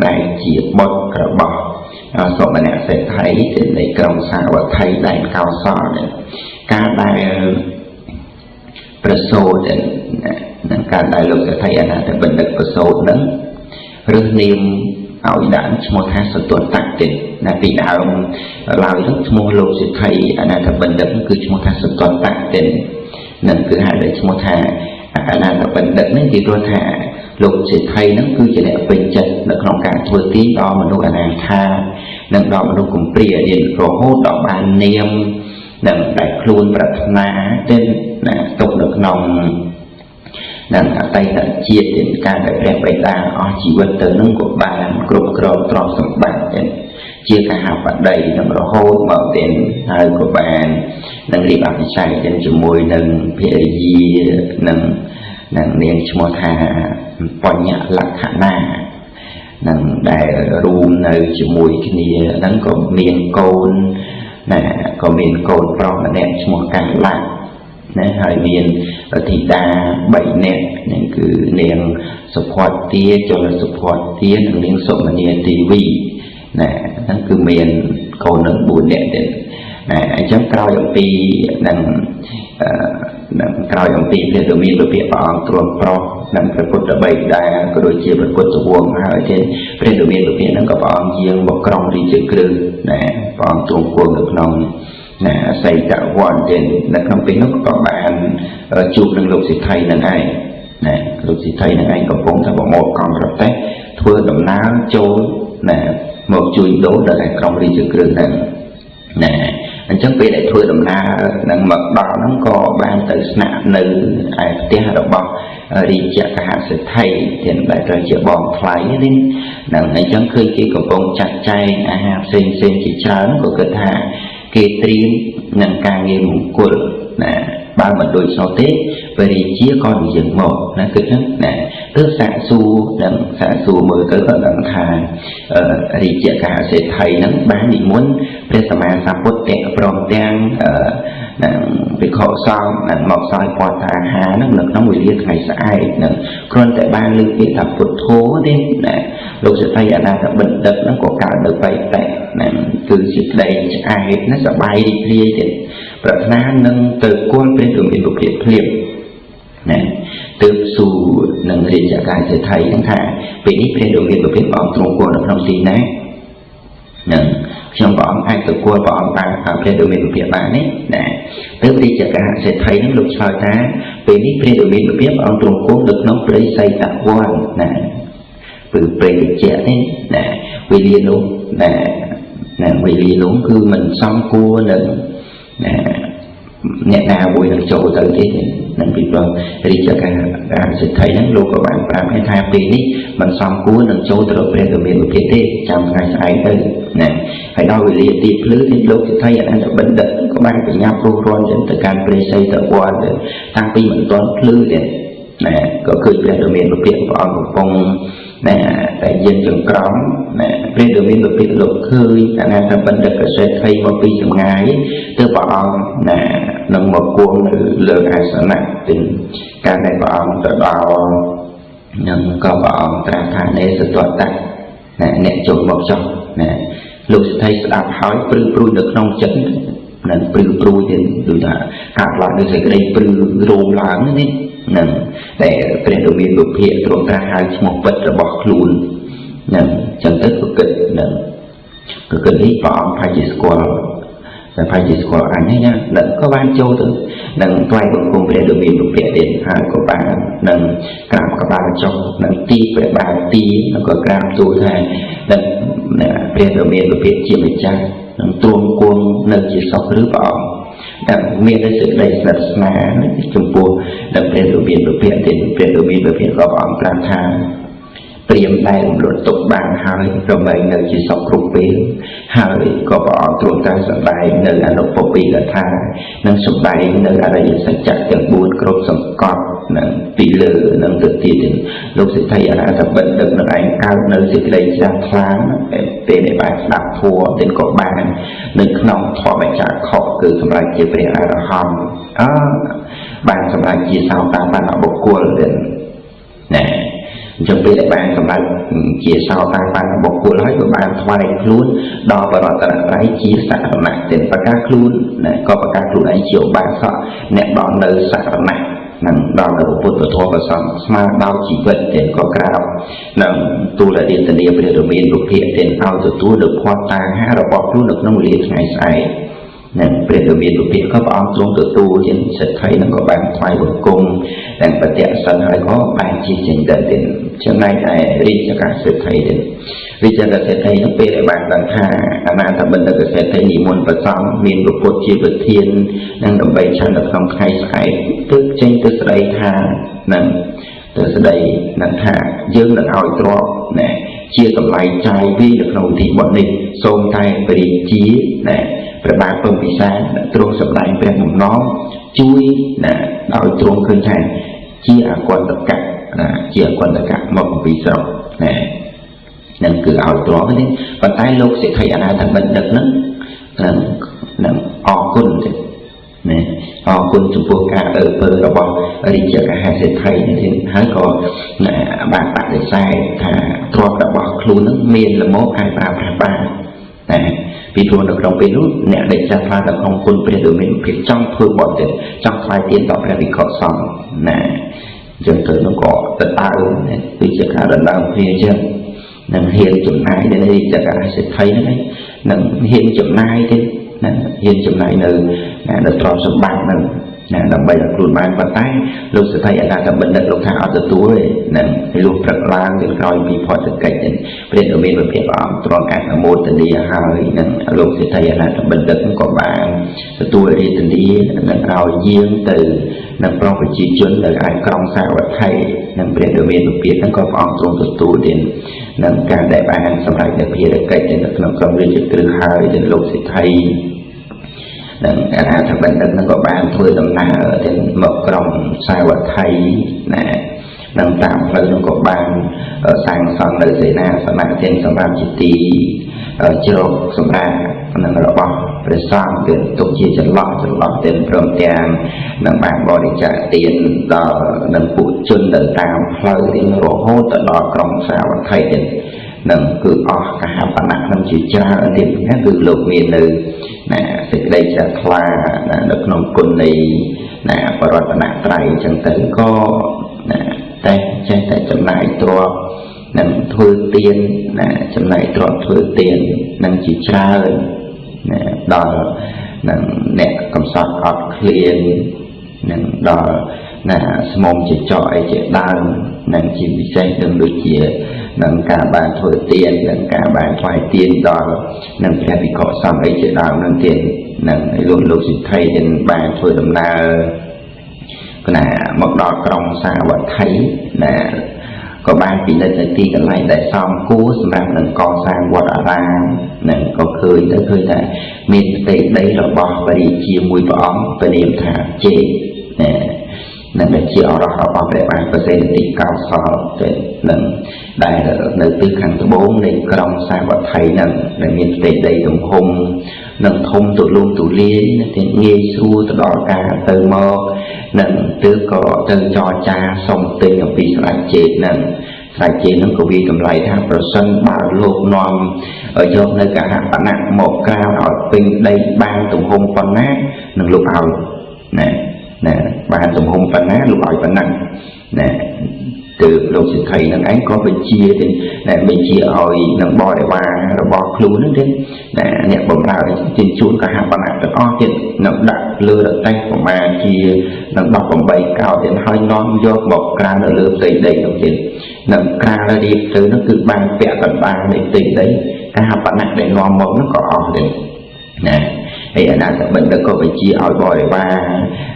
ដែលជាបុត្ររបស់សមណសេដ្ឋីនៃក្រុងសាវត្ថីដែនកោសលការដែលប្រសូតនឹងការដែលលោកសេដ្ឋីអនាថបណ្ឌិតប្រសូតនឹងឬនាមឲ្យដាក់ឈ្មោះថាសតុតៈទេណាពីដើមឡើយនោះឈ្មោះលោកសេដ្ឋីអនាថបណ្ឌិតគឺឈ្មោះថាសតុតៈទេនឹងគឺហៅថាឈ្មោះថាអនាថបណ្ឌិតនេះគេព្រោះថាលោកសេដ្ឋីនឹងគឺជាអ្នកពេញចិត្តនៅក្នុងការធ្វើទានដល់មនុស្សអនាថានិងដល់មនុស្សកំព្រារៀនរហូតដល់បាននាមនឹងដែលខ្លួនប្រាថ្នាទេណាទុកនៅក្នុងនឹងអតីតជាតិជាការដែលព្រះបិតាអស់ជីវិតទៅនឹងក៏បានគ្រប់គ្រងទ្រព្យសម្បត្តិជាកហបតីនឹងរហូតមកđếnហើយក៏បាននឹងរៀបអភិសេកជាមួយនឹងភរិយានឹងនាងឈ្មោះថាបញ្ញលក្ខណៈនឹងដែលរួមនៅជាមួយគ្នាហ្នឹងក៏មានកូនណាក៏មានកូនប្រុសម្នាក់ឈ្មោះកាឡាណាហើយមានធីតា3នាក់នេះគឺនាងសុភ័ទ្ទាចលសុភ័ទ្ទានិងនាងសុមនីទេវីណាហ្នឹងគឺមានកូននឹង4នាក់ទៀតណាអញ្ចឹងក្រោយអំពីនឹងក្រោយអំពីព្រះរាមាភិព្រះអង្គទ្រង់ប្រោសនិងព្រះពុទ្ធបិតាក៏ដូចជាព្រះពុទ្ធវង្សហើយទេព្រះរាមាភិហ្នឹងក៏ព្រះអង្គយាងមកក្រុងរាជក្រឹសណាព្រះអង្គទ្រង់គង់នៅក្នុងណាសីតវ័នទេនៅក្នុងពេលនោះក៏បានជួបនឹងលោកសិទ្ធិនឹងឯងណាលោកសិទ្ធិនឹងឯងកំពុងតែប្រមូលកំប្រទេសធ្វើដំណើរចូលណាមកជួយដូរដល់ក្រុងរាជក្រឹសហ្នឹងណាអញ្ចឹងពេលដែលធ្វើដំណើរនឹងមកដល់ហ្នឹងក៏បានទៅស្នាក់នៅឯផ្ទះរបស់រាជកហសេដ្ឋីដែលត្រូវជាបងថ្លៃនេះហ្នឹងអញ្ចឹងឃើញគេកំពុងចាត់ចែងអាហារផ្សេងជាច្រើនក៏គិតថាគេត្រៀមនឹងការងារមង្គលណាបើមិនដូចនោះទេព្រះរាជាក៏និយាយមកណាគឺហ្នឹងណាទើបសាកសួរនឹងសាកសួរមើលទៅក៏ដឹងថារាជកហសេដ្ឋីហ្នឹងបាននិមន្តព្រះសម្មាសម្ពុទ្ធព្រមទាំងវិខសង្ឃនឹងមកសោយព័ត៌អាហារហ្នឹងនៅក្នុងវេលាថ្ងៃស្អែកហ្នឹងគ្រាន់តែបានលើកពាក្យថាពុទ្ធោទេណាលោកសេដ្ឋីអនាថបណ្ឌិតហ្នឹងក៏កើតនៅបៃតៈហ្នឹងគឺជាក្តីឆ្អែតណាសប្បាយរីករាយទេប្រាថ្នានឹងទៅគល់ព្រះរាមាភិភ្លាមណាទើបសួរនឹងរាជកហសេដ្ឋីហ្នឹងថាពេលនេះព្រះរាមាភិព្រះអង្គទ្រង់គង់នៅក្នុងទីណានឹងខ្ញុំព្រះអង្គអាចទៅគល់ព្រះអង្គបានព្រះរាមាភិបាននេះណាទើបរាជកហសេដ្ឋីហ្នឹងលោកឆ្លើយថាពេលនេះព្រះរាមាភិព្រះអង្គទ្រង់គង់នៅក្នុងព្រៃសីតវ័នណាព្រៃតិចនេះណាវេលានោះណាវេលានោះគឺមិនសមគួរនឹងណាអ្នកណាមួយនឹងចូលទៅទេនឹងពីព្រោះរាជកហសេដ្ឋីហ្នឹងលោកក៏បានប្រាប់ថាពេលនេះមិនសមគួរនឹងចូលទៅព្រះរាមាភិទេចាំថ្ងៃស្អែកទៅណាហើយដល់វេលាទីភ្លឺទីលោកសេដ្ឋីអនន្តបណ្ឌិតក៏បានបញ្ញាព្រោះរាន់ទៅកាន់ព្រះសីតវ័នតាំងពីមិនទាន់ភ្លឺទេណាក៏ឃើញព្រះរាមាភិព្រះអង្គកំពុងណាតែយើងចង្ក្រមណាព្រះរាមាភិលោកឃើញអនន្តបណ្ឌិតសេដ្ឋីមកពីចម្ងាយទើបព្រះអង្គណានឹងមកគង់នៅលើអាសនៈទីការដែលព្រះអង្គទៅដល់នឹងក៏ព្រះអង្គត្រាស់ថានេសតតៈណាអ្នកចូលមកចុះណាលោកសេដ្ឋីស្ដាប់ហើយព្រឺព្រួយនៅក្នុងចិត្តនឹងព្រឺព្រួយទៅដូចថាកាត់ឡើងនៅសេចក្តីព្រឺរោមឡើងនេះនឹងតែព្រះរាមាភិទ្រង់ត្រាស់ហៅឈ្មោះពិតរបស់ខ្លួននឹងចឹងទៅក៏គិតនឹងក៏គិតនេះព្រះអង្គថាជាស្គាល់តែថាជាស្គាល់អញហ្នឹងណាក៏បានចូលទៅនឹងថ្វាយបង្គំព្រះរាមាភិទៀតហើយក៏បាននឹងក្រាបក្បាលចុះនឹងទីព្រះបាទទីនិងក៏ក្រាបទូលថានឹងព្រះរាមាភិជាម្ចាស់នឹងទ្រង់គង់នៅជាសុខឬព្រះអង្គដែលមានសេចក្តីស្និទ្ធស្នាលចំពោះដល់ព្រះរាមាភិទៀតព្រះរាមាភិក៏ព្រះអង្គប្រាប់ថាព ព្រាមដែលរំលត់ទុកបានហើយរមែងនៅជាសុខគ្រប់ពេលហើយក៏ព្រះអង្គទ្រង់តែសម្ដែងនៅអនុពពីកថានិងសម្ដែងនៅអរិយសច្ចៈទាំង4គ្រប់សង្កត់និងពីលើនិងទៅទៀតលោកសិទ្ធិអរហត្តបិណ្ឌនឹងឯងកើតនៅសេចក្តីជ្រះថ្លាពេលដែលបានស្ដាប់ធម៌ទាំងក៏បាននៅក្នុងធម៌បញ្ចខុសគឺសម្រាប់ជាព្រះអរហន្តបានសម្រាប់ជាសោតាបត្តបុគ្គលទាំងណាអញ្ចឹងពេលដែលបានសម្រាប់ជាសោតាបត្តបុគ្គលហើយក៏បានថ្វាយខ្លួនដល់បរតនត្រ័យជាសរណៈទាំងប្រកាសខ្លួនណាក៏ប្រកាសខ្លួនឯងជាឧបាសកអ្នកដល់នៅសរណៈនឹងដល់នៅពុទ្ធធម៌ប្រសង្ឃស្មើដល់ជីវិតទាំងក៏ក្រាបនឹងទូលរាជធានីព្រះរាមារុភិទាំងឲ្យទទួលនូវភ័ព្វតាហាររបស់ខ្លួននៅក្នុងវេលាថ្ងៃស្អែកនឹងព្រះរាមារុភិក៏ព្រះអង្គទ្រង់ទទួលជាសិទ្ធិនឹងក៏បានថ្វាយបង្គំទាំងបតិសិនហើយក៏បានជាចេញទៅទៀតចំណែកឯរាជកសិទ្ធិទៀតរាជកសិទ្ធិនឹងពេលដែលបានដឹងថាអនាថបណ្ឌិតសិទ្ធិនិមន្តប្រសំមានពុទ្ធជាប្រធាននឹងដើម្បីឆាន់នៅក្នុងថ្ងៃស្អែកទើបចេញទៅស្ដីថានឹងទៅស្ដីនឹងថាយើងនឹងឲ្យទ្រព្យណាជាតម្លៃចាយពីនៅក្នុងវិធីបុណ្យនេះសូមតែព្រះរាជាណាព្រះបាទពំពិសាទ្រង់សម្ដែងព្រះបំណងជួយណាដោយទ្រង់ឃើញថាជាអកន្តកៈណាជាអកន្តកៈមកពីស្រុកណានឹងគឺឲ្យទ្រព្យនេះប៉ុន្តែលោកសិទ្ធិអនាថបណ្ឌិតនឹងអរគុណណាអរគុណចំពោះការអើពើរបស់រាជកហសិទ្ធិនេះហើយក៏បានបដិសេធថាទ្រព្យរបស់ខ្លួននឹងមានលមោអាចប្រើប្រាស់បានតែពីព្រោះនៅក្នុងពេលនោះអ្នកដែលចាស់ខ្លានៅក្នុងគុណព្រះដ៏មានភាពចង់ធ្វើបុណ្យទៀតចង់ថ្វាយទានដល់ព្រះវិខសង្ឃណាអញ្ចឹងទៅនោះក៏ទៅដើរគឺជាការដណ្ដើមគ្នាអញ្ចឹងនឹងហ៊ានចំណាយនៅរាជកសិទ្ធិហ្នឹងនឹងហ៊ានចំណាយទៀតណាហ៊ានចំណាយនៅទ្រព្យសម្បត្តិហ្នឹងណាដើម្បីឲ្យខ្លួនបានប៉ុន្តែលោកសិទ្ធិអនាថបណ្ឌិតលោកថាអត់ទទួលទេនឹងលោកព្រឹកឡើងទៅក្រោយពីផុតកិច្ចព្រះដ៏មានព្រះអង្គទ្រង់អនុមោទនាហើយនឹងលោកសិទ្ធិអនាថបណ្ឌិតក៏បានទទួលរាជធានីនឹងឲ្យយាងទៅនឹងប្រពប្រជាជននៅឯក្រុងសាវត្ថីនឹងព្រះដ៏មានព្រះហ្នឹងក៏ព្រះអង្គទ្រង់ទទួលទៀតនឹងការដែលបានសម្រេចនៅភារកិច្ចនៅក្នុងក្រុងរាជក្រឹសហើយនឹងលោកសិទ្ធិនឹងអនាថបណ្ឌិតនឹងក៏បានធ្វើដំណើរទៅមកក្រុងសាវត្ថីណានឹងតាមផ្លូវនឹងក៏បានសាងសង់នៅសេនាសនៈទាំងសម្រាប់ជាទីជ្រកសម្រាប់នឹងរបស់ព្រះសង្ឃគឺទុកជាចន្លោះទាំងព្រមទាំងនឹងបានបរិច្ចាគទានដល់នឹងពួកជននៅតាមផ្លូវរៀងរហូតទៅដល់ក្រុងសាវត្ថីទៀតនឹងគឺអស់កហបណៈនឹងជាច្រើនទៀតណាគឺលោកមាននៅណាសេចក្តីជ្រះថ្លានៅក្នុងគុណនៃណាបរតនត្រ័យអញ្ចឹងទៅក៏ណាតែចេះតែចំណាយទ្រព្យនឹងធ្វើទានណាចំណាយទ្រព្យធ្វើទាននឹងជាច្រើនណាដល់នឹងអ្នកកំសត់អត់ឃ្លាននឹងដល់ណាស្មុំជាចកអីជាដើមនឹងជាពិសេសនឹងដូចជានឹងការបានធ្វើទាននឹងការបានថ្វាយទានដល់នឹងព្រះភិក្ខុសង្ឃអីជាដើមនឹងទៀតនឹងលោកសិទ្ធិនឹងបានធ្វើដំណើរណាមកដល់ក្រុងសាវត្ថីណាក៏បានពិនិត្យនៅទីកន្លែងដែលសមគួរសម្រាប់នឹងកសាងវត្តអារាមនឹងក៏ឃើញថាមានផ្ទៃដីរបស់ព្រះរាជាមួយព្រះអង្គព្រះនាមថាជេណានឹងជាអរហន្តរបស់ព្រះបាទប្រសិទ្ធទីកោសលទៅនឹងដែលនៅទិសខាងត្បូងនៃក្រុងសាវត្ថីនឹងដែលមានផ្ទៃដីទំហំនឹងធំទូលំទូលាយទាំងងាយស្រួលទៅដល់ការទៅមកនឹងទើបក៏ទៅចរចាសុំទិញអំពីស្ដេចជេតនឹងស្ដេចជេតនឹងក៏វាតម្លៃថាប្រសិនបើលោកនាំយកនៅកហបណៈមកក្រៅឲ្យពេញដីបានទំហំប៉ុណ្ណានឹងលោកឲ្យណាបានទំហំប៉ុណ្ណាលោកឲ្យប៉ុណ្ណឹងណាទើបលោកសិទ្ធិនឹងឯងក៏បញ្ជាទៅបញ្ជាឲ្យនឹងបរិវាររបស់ខ្លួននឹងទៀតណាអ្នកបម្រើជិញ្ជូនកហបណៈទាំងអស់ទៀតនឹងដាក់លើរទេះប្រមាណជានឹង18កោទៀតហើយនាំយកមកក្រាលនៅលើផ្ទៃដីនោះទៀតនឹងក្រាលរៀបទៅនោះគឺបានពាក់កណ្ដាលនៃផ្ទៃដីកហបណៈដែលនាំមកនោះក៏អស់ទៀតណាហើយអនាថបណ្ឌិតក៏បញ្ជាឲ្យបរិវារ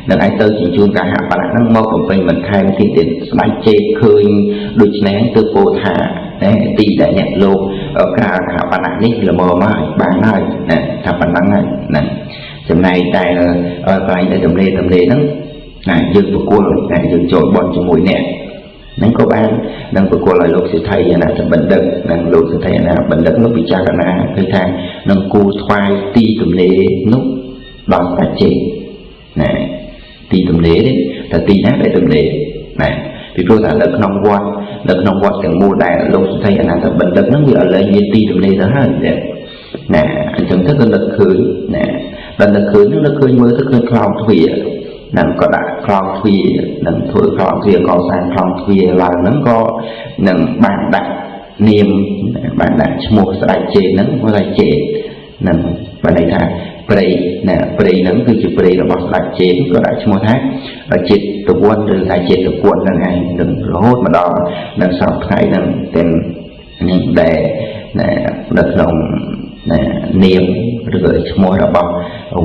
នឹងឯងទៅជញ្ជូនកហបណៈហ្នឹងមកបំពេញបន្ថែមទៀតស្ដេចជេតឃើញដូច្នេះទើបពោលថា ទីដែលអ្នកលោកក្រៅថាបណ្ណៈនេះល្មមហើយបានហើយណាថាប៉ុណ្ណឹងហើយណាចំណែកតែកន្លែងដែលតម្លេហ្នឹងណាយើងប្រគល់តែយើងចូលបន់ជាមួយអ្នកហ្នឹងក៏បាននឹងប្រគល់ឲ្យលោកសិទ្ធិអនាថបណ្ឌិតនិងលោកសិទ្ធិអនាថបណ្ឌិតនោះពិចារណាគឺថានឹងគូថ្វាយទីទំនេរនោះដល់តាជេណាទីទំនេរនេះតែទីណាដែលទំនេរណាពីព្រោះថានៅក្នុងវត្តទាំងមូលដែលលោកសិទ្ធិអនាថបណ្ឌិតហ្នឹងវាឥឡូវមានទីទំនេរទៅហើយណាអញ្ចឹងទៅក៏នឹកឃើញណាដល់នឹកឃើញមើលទៅឃើញខ្លោងទ្វារនឹងក៏ដាក់ខ្លោងទ្វារនឹងធ្វើខ្លោងទ្វារកសាងខ្លោងទ្វារឡើងហ្នឹងក៏នឹងបានដាក់នាមបានដាក់ឈ្មោះស្ដេចជេហ្នឹងស្ដេចជេនឹងបានន័យថាព្រៃណាព្រៃហ្នឹងគឺជាព្រៃរបស់ស្ដេចជេក៏ដាក់ឈ្មោះថាជាតិតវ័នឬថាជាតិពុនហ្នឹងឯងនឹងរហូតមកដល់នឹងសពថ្ងៃហ្នឹងទាំងនេះដែលនៅក្នុងនាមឬក៏ឈ្មោះរបស់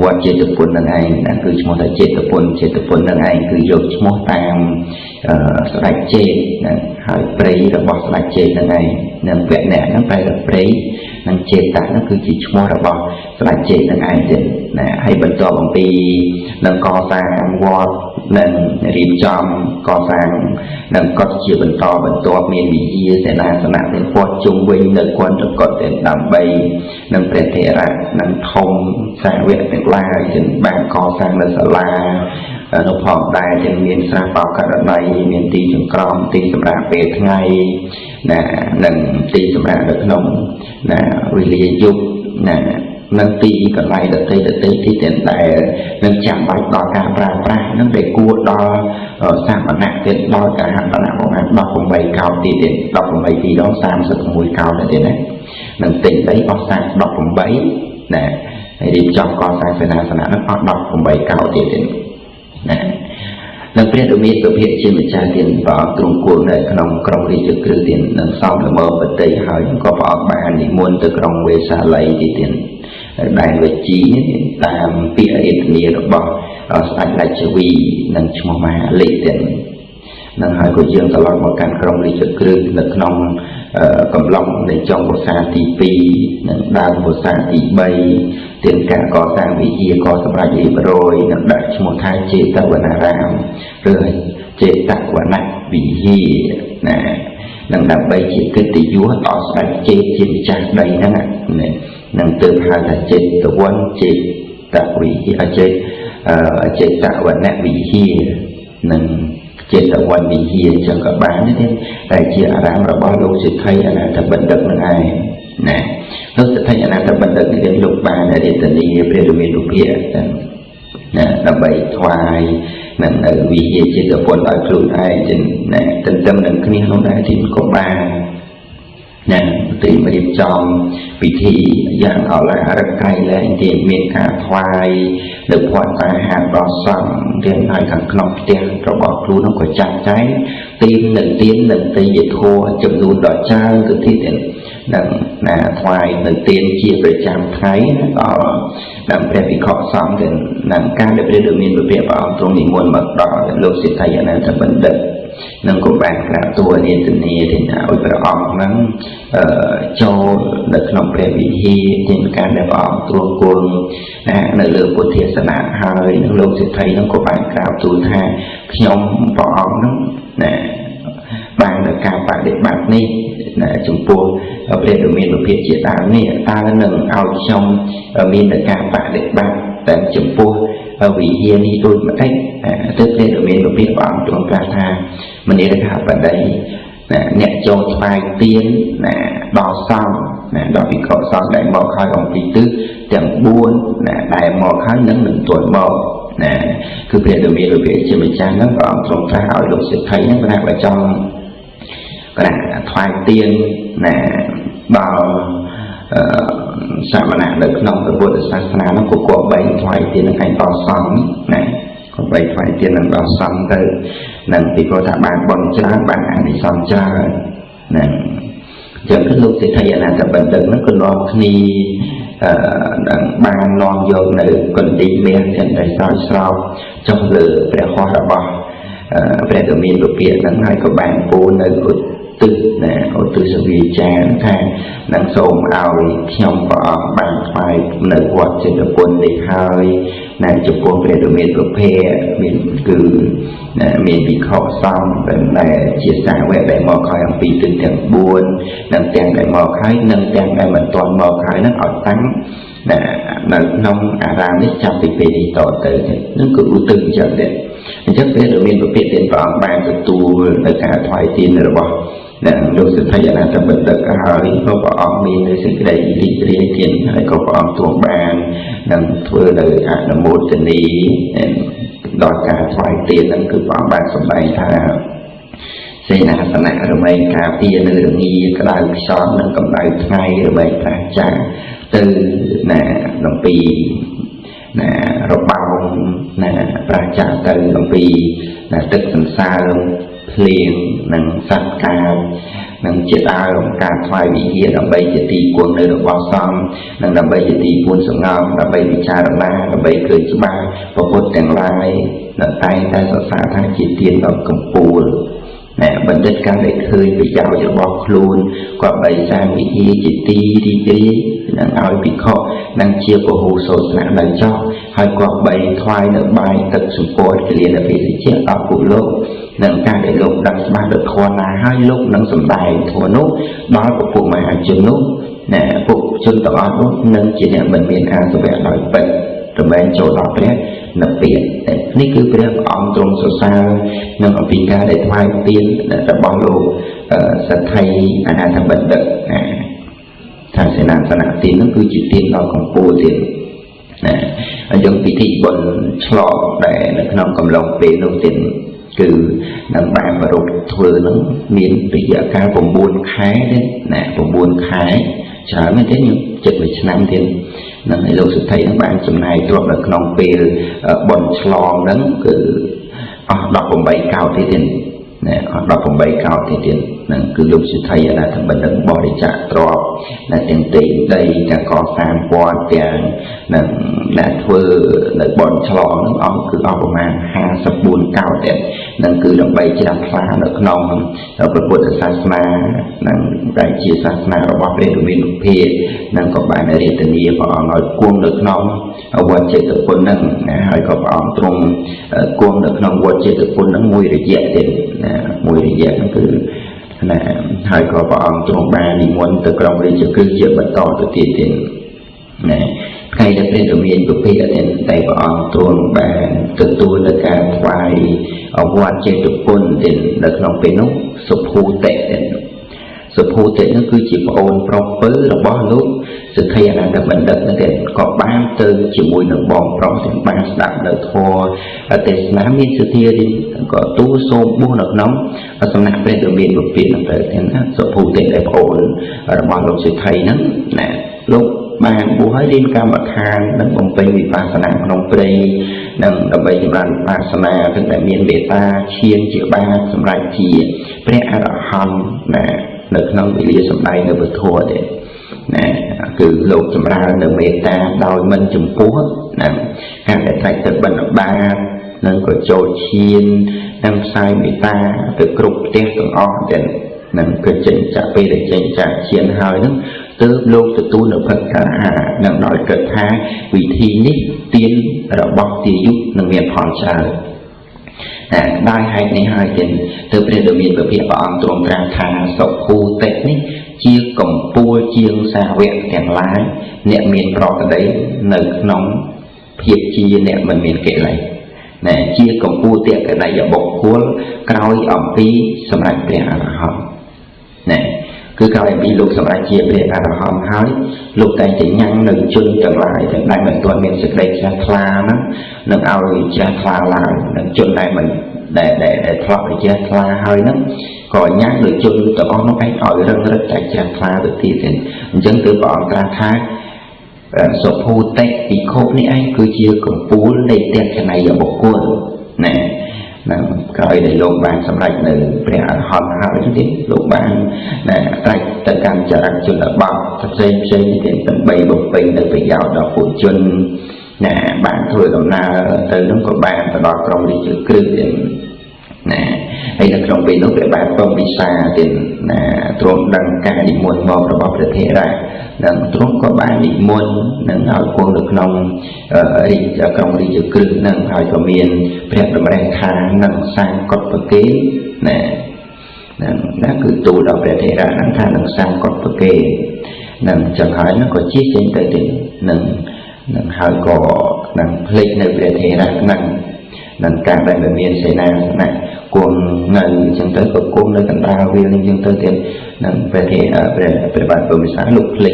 វត្តជាតិពុនហ្នឹងឯងណាគឺឈ្មោះថាជាតិពុនហ្នឹងឯងគឺយកឈ្មោះតាមស្ដេចជេណាហើយព្រៃរបស់ស្ដេចជេហ្នឹងឯងនឹងវគ្គអ្នកហ្នឹងប្រែថាព្រៃនឹងចេតៈហ្នឹងគឺជាឈ្មោះរបស់ស្ដេចជេហ្នឹងឯងទៀតណាហើយបន្ទាប់អំពីនឹងកសាងវត្តនឹងរៀបចំកសាងនឹងកត់ជាបន្តបន្ទាប់មានវិហារសេនាសនៈទាំងព័ទ្ធជុំវិញនៅគន្ធកត់ទាំងដើម្បីនឹងព្រះថេរៈនឹងធំសាវកទាំងឡាយទាំងបានកសាងនៅសាលានៅផងដែរទាំងមានស្រះបោកករណីមានទីចង្ក្រមទីសម្រាប់ពេលថ្ងៃណានិងទីសម្រាប់នៅក្នុងណាវេលាយប់ណានឹងទីកន្លែងដទៃទីទាំងដែលនឹងចាំបាច់ដល់ការប្រើប្រាស់នឹងដែលគួរដល់សាមណៈទៀតដល់ការហាត់បណ្ណាប្រមាណ18កោដទៀត18ទីដល់36កោដទៀតណានឹងទិញដីអស់18ណាហើយរៀបចំកសាងសេនាសនៈនឹងអស់18កោដទៀតណានឹងព្រះដ៏មានសុភ័ក្រជាម្ចាស់ទានព្រះអង្គទ្រង់គង់នៅក្នុងក្រុងរាជក្រឹស្នទាននឹងសំល្មមបតីហើយក៏ព្រះអង្គបាននិមន្តទៅក្រុងវេសាល័យទៀតដែលវជីតាមពាក្យរាជនារបស់ស្ដេចរាជវីនិងឈ្មោះមហាលេខទៀតនឹងហើយក៏យើងត្រឡប់មកកាន់ក្រុងរាជក្រឹស្ននៅក្នុងកំឡុងនៃចុងវស្សាទី2និងដើមវស្សាទី3ទាំងការកសាងវិហារក៏សម្រាប់រៀបរយនិងដាក់ឈ្មោះថាចេតវនារាមឬចេតវនវិហារណានឹងដើម្បីជាកិត្តិយសដល់ស្ដេចជេតជាម្ចាស់ដីហ្នឹងនឹងទើបហៅថាចេតវនចេតវិហារចេតវនវិហារនឹងចេតវនវិហារចឹងក៏បានទេតែជាអារាមរបស់លោកសិទ្ធិអនាថបណ្ឌិតនឹងឯងណាលោកសិទ្ធិអនាថបណ្ឌិតនេះលោកបានរាជនីព្រះរាមានុភាពណាដើម្បីថ្វាយនឹងវិហារចេតវនឲ្យខ្លួនឯងចឹងណាទន្ទឹមនឹងគ្នានោះដែរទីក៏បានណាត្រៀមរៀបចំពិធីយ៉ាងអឡារឹកក្រៃលែងទៀតមានការថ្វាយនៅផាត់អាហារដល់សង្ឃទៀតហើយខាងក្នុងផ្ទះរបស់ខ្លួននោះក៏ចាត់ចែងទៀននិងទេយធម៌ចំនួនដល់ច្រើនទៅទៀតនឹងណាថ្វាយនៅទៀនជាប្រចាំថ្ងៃដល់ដល់ព្រះភិក្ខុសង្ឃទាំងនឹងការដែលព្រះដ៏មានព្រះអង្គទ្រង់និមន្តមកដល់លោកសិទ្ធិអនាថបណ្ឌិតនឹងក៏បានក្រាបទូលនាទនាទៅឲ្យព្រះអង្គហ្នឹងចូលនៅក្នុងព្រះវិហារជាការដែលព្រះអង្គទ្រង់គង់នៅលើពុទ្ធសាសនាហើយនឹងលោកសិទ្ធិហ្នឹងក៏បានក្រាបទូលថាខ្ញុំព្រះអង្គហ្នឹងណាបាននៅការបដិបត្តិនេះណាចំពោះព្រះដ៏មានព្រះជាដើមនេះតើនឹងឲ្យខ្ញុំមាននៅការបដិបត្តិតែចំពោះវិហារនេះដូចម្ដេចទៅព្រះដ៏មានព្រះអង្គទ្រង់ប្រាប់ថាមនីរថាបតីអ្នកចូលថ្វាយទៀនណាដល់សង្ឃណាដល់ភិក្ខុសង្ឃដែលមកហើយអំពីទិសទាំង4ណាដែលមកហើយនឹងទាន់មកណាគឺព្រះដ៏មានព្រះជាម្ចាស់ហ្នឹងព្រះអង្គទ្រង់ត្រាស់ឲ្យលោកសិទ្ធិហ្នឹងថាបើចង់ថ្វាយទៀនណាដល់សាមណៈនៅក្នុងពុទ្ធសាសនានោះក៏គួរបីថ្វាយទៀននឹងឯងដល់សង្ឃណាក៏បីថ្វាយទៀននឹងដល់សង្ឃទៅនឹងពីព្រោះថាបានបន់ច្រើនបានអានិសង្ឃច្រើនណាអញ្ចឹងគឺលោកសិទ្ធិអនាថបណ្ឌិតហ្នឹងក៏នាំគ្នាបាននាំយកនៅកណ្ឌិមាសទាំងតែស្រោចចុះលើព្រះហស្ថរបស់ព្រះដ៏មានព្រះពាក្យហ្នឹងហើយក៏បានពូននៅឧទ្ទ ទិសណាឧទ្ទិសវិចារថានឹងសូមឲ្យខ្ញុំព្រះអង្គបានថ្វាយនៅវត្តចេតពុននេះហើយណាចំពោះព្រះរាមាប្រភេទមានគឺមានវិខសំដែលជាសាវកដែលមកខ້ອຍអំពីទិសទាំង4និងទាំងដែលមកហើយនិងទាំងដែលមិនទាន់មកហើយនឹងឲ្យតាំងនៅក្នុងអារាមនេះចាប់ពីពេលនេះតទៅនឹងគឺឧទ្ទិសចឹងដែរអញ្ចឹងព្រះរាមាប្រភេទទានព្រះអង្គបានទទួលនៅការថ្វាយទានរបស់លោកសិទ្ធិអនាថបណ្ឌិតហើយក៏ព្រះអង្គមាននៅសេចក្តីរីករាយទៀតហើយក៏ព្រះអង្គទ្រង់បាននឹងធ្វើនៅអនុមោទនីដល់ការថ្វាយទានហ្នឹងគឺព្រះអង្គបានសម្ដែងថាសេនាសនៈរមែងការពារនៅរងាក្តៅខ្យល់និងកម្ដៅថ្ងៃរមែងប្រាចាទៅណាអំពីណារបោងណាប្រាចាទៅអំពីណាទឹកសន្សើមភ្លៀងនិងសត្វកាយនិងជាដើមការថ្វាយវិហារដើម្បីជាទីគង់នៅរបស់សង្ឃនិងដើម្បីជាទីពួនសង្ងំដើម្បីពិចារណាដើម្បីឃើញច្បាស់ពុទ្ធទាំងឡាយនៅតែងតែសរសើរថាជាទានដ៏កំពូលណែបណ្ឌិតការដែលឃើញប្រយោជន៍របស់ខ្លួនគាត់បីសាងវិហារជាទីរីករាយនឹងឲ្យភិក្ខុនិងជាពហុសោសនានៅចោះហើយគាត់បីថ្វាយនៅបាយទឹកសម្ពោធគលានភេសជ្ជៈដល់ពួកលោកនឹងការដែលលោកដឹងច្បាស់ដល់ធម៌ណាហើយលោកនឹងសម្ដែងធម៌នោះដល់ពួកមហាជននោះណែពួកជនទាំងអស់នោះនឹងជាអ្នកមិនមានអាសវៈដោយពិតរមែងចូលដល់ព្រះនិព្វាននេះគឺព្រះអង្គទ្រង់សរសើរនឹងអំពីការដែលថ្វាយទានរបស់លោកសទ្ធិអនាថបណ្ឌិតថាសេនាសនៈទាននោះគឺជាទានដ៏កំពូលទៀតណាអញ្ចឹងពិធីបុណ្យឆ្លងដែលនៅក្នុងកំឡុងពេលនោះទៀតគឺនឹងបានប្រពធ្វើនឹងមានរយៈកាល9ខែទៀតណា9ខែច្រើនមែនទេខ្ញុំជិត1ឆ្នាំទៀតនឹងឲ្យលោកសិទ្ធិនឹងបានចំណាយទ្រព្យនៅក្នុងពេលបុណ្យឆ្លងហ្នឹងគឺអស់18កោដទៀតណាអស់18កោដទៀតនឹងគឺលោកសិទ្ធិអនាថបណ្ឌិតបរិច្ចាគទ្រព្យដែលទាំងទីដីទាំងកសាងវត្តទាំងនឹងដែលធ្វើនៅបុណ្យឆ្លងហ្នឹងអស់គឺអស់ប្រមាណ54កោដទៀតនឹងគឺដើម្បីជ្រះថ្លានៅក្នុងព្រះពុទ្ធសាសនានិងដែលជាសាសនារបស់ព្រះរាមានុភានឹងក៏បានរាទនាព្រះអង្គឲ្យគង់នៅក្នុងវត្តចេតពុនហ្នឹងណាហើយក៏ព្រះអង្គទ្រង់គង់នៅក្នុងវត្តចេតពុនហ្នឹងមួយរយៈទៀតណាមួយរយៈហ្នឹងគឺណាហើយក៏ព្រះអង្គទ្រង់បាននិមន្តទៅក្រុងរាជក្រឹស្នជាបន្តទៅទៀតណាថ្ងៃដែលព្រះរាមាប្រភេទតែព្រះអង្គទ្រង់បានទទួលនៅការថ្វាយវត្តចេតពុនទៀតនៅក្នុងពេលនោះសុភូតិសុភូតិនោះគឺជាប្អូនប្រុសពៅរបស់លោកសិទ្ធិអនាថបណ្ឌិតនោះទៀតក៏បានទៅជាមួយនឹងបងប្រុសទាំងបានស្ដាប់នៅធម៌ទេសនាមានសទ្ធាទៀតក៏ទូលសូមបួសនៅក្នុងសំណាក់ព្រះរាមាប្រភេទនោះទៅណាសុភូតិដែលប្អូនរបស់លោកសិទ្ធិហ្នឹងណាលោកបានបួសឲ្យរៀនកម្មដ្ឋាននិងបំពេញវិបស្សនាក្នុងព្រៃនិងដើម្បីចម្រើនវិបស្សនាទាំងតែមានមេត្តាឈានជាបាតសម្រាប់ជាព្រះអរហន្តណានៅក្នុងវិលាសម្ដែងនៅពធទេណាគឺលោកចម្រើននៅមេត្តាដោយមិនចំពោះណាការដែលតែទៅបិណ្ឌបាតនិងក៏ចូលឈាននិងផ្សាយមេត្តាទៅគ្រប់ផ្ទះទាំងអស់ទាំងនឹងក៏ចេញចាក់ពេលដែលចេញចាក់ឈានហើយហ្នឹងទើបលោកទទួលនៅផឹកការអាហារនឹងដោយគិតថាវិធីនេះទានរបស់ទាយុនឹងមានផលច្រើនដោយហេតុនេះហើយទៅព្រះរាមាប្រភេទព្រះអង្គទ្រង់ត្រាស់ថាសុភូតិនេះជាកំពូលជាងសាវកទាំងឡាយអ្នកមានប្រកដីនៅក្នុងភាពជាអ្នកមិនមានកិលេសណាជាកំពូលតេកដៃបុគ្គលក្រោយអំពីសម្រាប់ព្រះអរហន្តណាគឺក្រោយអំពីលោកសម្រាប់ជាព្រះអរហន្តហើយលោកតែងតែញ៉ាំងនៅជនទាំងឡាយទាំងដែលមិនទាន់មានសេចក្តីជ្រះថ្លាហ្នឹងនឹងឲ្យជ្រះថ្លាឡើងនឹងជនដែលមិនដែលធ្លាប់ជ្រះថ្លាហើយហ្នឹងក៏ញ៉ាំងដោយជនទាំងអស់នោះឯងឲ្យរឹងរឹតតែជ្រះថ្លាទៅទៀតអញ្ចឹងគឺព្រះអង្គត្រាស់ថាសុភូតិភិក្ខុនេះឯងគឺជាកំពូលនៃតេកណៃបុគ្គលណានឹងក្រោយដែលលោកបានសម្រេចនៅព្រះអរហន្តហើយទៀតលោកបានណាត្រាច់ទៅកាន់ចរិតជនបទផ្សេងទៀតដើម្បីបំពេញនៅប្រយោជន៍ដល់ពលជនណាបានធ្វើដំណើរទៅនោះក៏បានទៅដល់ក្រុងរាជក្រឹស្នទៀតណាហ hay là trong vì nó phải bán bom đi xa thì là trốn đăng ca đi muôn mò và bọc thể ra là trốn có bán đi muôn nâng hỏi quân được lòng đi trong đi dự cư nâng hỏi có miền phép đồng ràng thà nâng sang cột và kế nè nó cứ tù đọc để thể ra nâng thà nâng sang cột và kế nâng chẳng hỏi nó có chiếc trên tới tỉnh nâng hỏi có nâng lịch nơi để thể ra nâng càng đại bệnh miền xảy ra này cuồng ngày chẳng tới có cuồng nơi cần ta viên nhưng tới tiền nâng về thể về bản của mình sáng lục lịch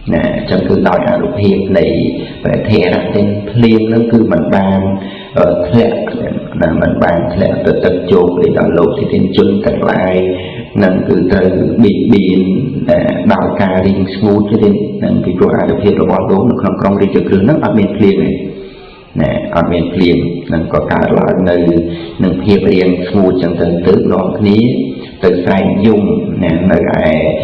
nè trong cứ nói là lục hiệp này về thể ra tên liên nó cứ mình bàn ở thẹn là mình bàn thẹn từ tập trung để đào lục thì tên chân cắt lại nâng cứ từ bị biển đào cà riêng smooth cho nên nâng vì pro ai được hiệp là bao đố nó không công đi cho cứ nó ở bên liên này nè ở bên liền nâng có cả loại nơi nâng hiệp riêng smooth chẳng từng tự nó ní từ sai dung nè nơi ai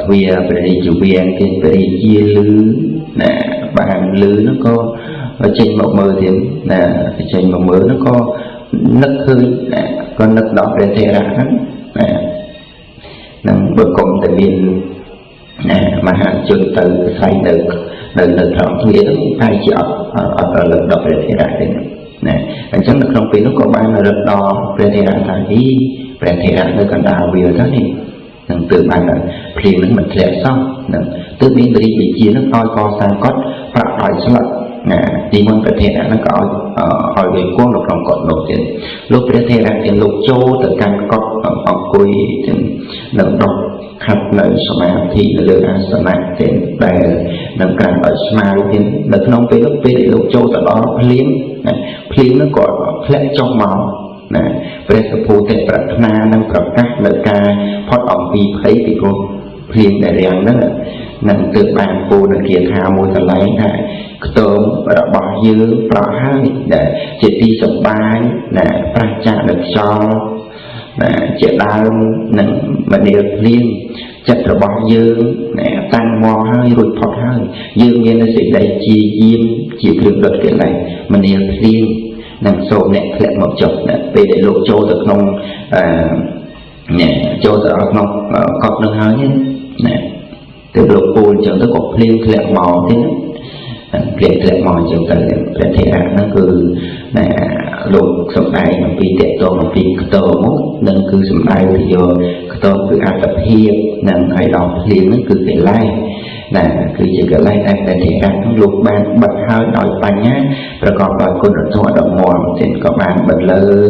thuê về đi chủ viên thì về đi chia lư nè bàn lư nó có ở trên một mơ thì nè trên một mơ nó có nấc hơi nè có nấc đỏ để thể ra nè nâng bữa cùng tại biên nè mà hàng chân từ sai được lần trọng thuê nó phải chỉ ở lần đọc về thể ra nè anh chẳng được không vì nó có bán là rất đo về thể ra là ý về thể ra nơi còn đào bìa đó này nâng từ bàn là phim nó mình lẹ xong nâng từ bên đi bị chia nó coi co sang cốt và hỏi số là nè đi muốn về thể ra nó có hỏi về quân độc lòng cột nổi tiền lúc về thể ra tiền lục châu từ căn cốt ở cùi tiền nâng đọc khắp nơi số mà thì lừa asana tiền bài nâng càng ở smart tiền nâng nông về lúc về để lục châu từ đó phim nó có lẽ trong máu nè về sự phù hợp với na năngประกาศlời ca phật ông vì thấy thì cô phim để riêng đó nâng từ bàn cô là kia thao môi tờ lấy này tôm và bỏ dư bỏ hai để chỉ đi sập bài nè phát trả được cho nè chỉ đau nâng mà điều liên chặt rồi bỏ dư nè tăng mò hơi rồi phật hơi dư nhiên nó sẽ đầy chi diêm chỉ thường đợt cái này mà điều liên nâng sổ nè lẹ một chục nè về để lộ châu được không nè châu được không cọp nâng hơi nè từ lộ bùn chẳng tới cọp liên lẹ mò thế liên lẹ mò chẳng tới để thể ra nó cứ nè lộ sầm đai vì tệ tổ mà vì tổ mốt nâng cứ sầm đai thì giờ tổ cứ ăn tập hiệp nâng hay đọc liên nó cứ cái lai nè cứ chỉ cái lai đây để thể ra nó lục bàn bật hơi đòi bánh nhá rồi còn đòi con được thua đồng mòn thì có bàn bật lơ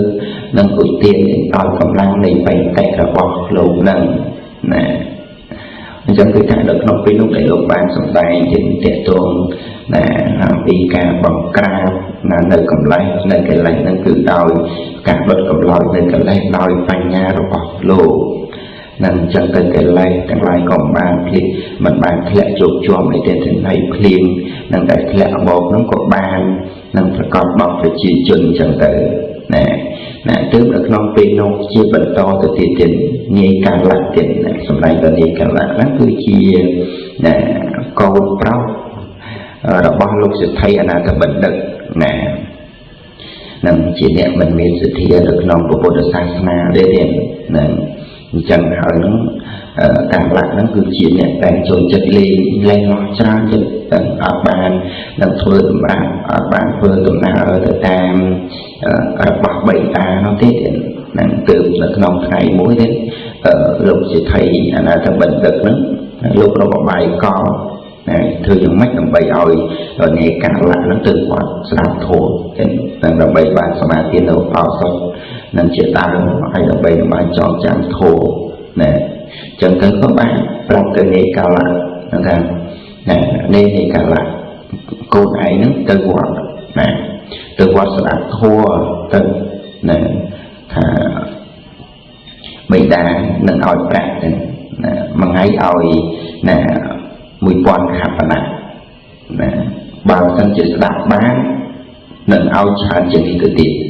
nâng cụi tiền thì đòi cầm lăng này phải tay là bọc lục nâng nè chẳng cứ thay được nó cái lúc để lục bàn sòng tay trên tệ tuồng nè vì cả bằng cà là nơi cầm lấy nơi cái lấy nó cứ đòi cả bật cầm lòi nơi cái lấy đòi bánh nha rồi bọc lục nâng chân tới cái lay còn bàn thì mình bàn lẹ chụp chùm này tên thành này phim nâng cái lẹ một nó có bàn nâng phải còn bọc phải chỉ chừng chân tới nè tức là non pin nó chia bẩn to từ tiền nghe càng lạnh tiền này xong này là nghe càng lạnh nó cứ chia nè câu bao đó bao lúc sẽ thấy anh ta bệnh đực nè nâng chỉ đẹp mình miền sự thia được non của Bồ Đề Sa để tiền nâng chẳng hỏi nó càng lặng nó cứ chỉ nhận đang trôi chất lên ngọt ra chất ở bàn đang thưa tụm bàn thưa tụm nào ở tại tam bọc bệnh ta nó thế đang từ là nông thầy mũi đến lúc chỉ thầy là thằng bệnh đực nó lúc nó bỏ bài co thưa dùng mắt làm bầy ỏi rồi nghe càng lặng nó từ quạt sạp thổ đang làm bầy bàn sao mà tiến đầu vào xong nên chỉ ta hay là bầy mà chọn chẳng thổ nè chẳng cần có bạn trong cái nghề cao lặng nè nên nghề cao lặng cô ấy nó từ quạt nè từ quạt sẽ đặt thua từ nè bị đá nâng ỏi bạc nè mà ngay ỏi nè mùi quan khắp nè bao sân chỉ đặt bán nâng ỏi chán chỉ đi từ tiền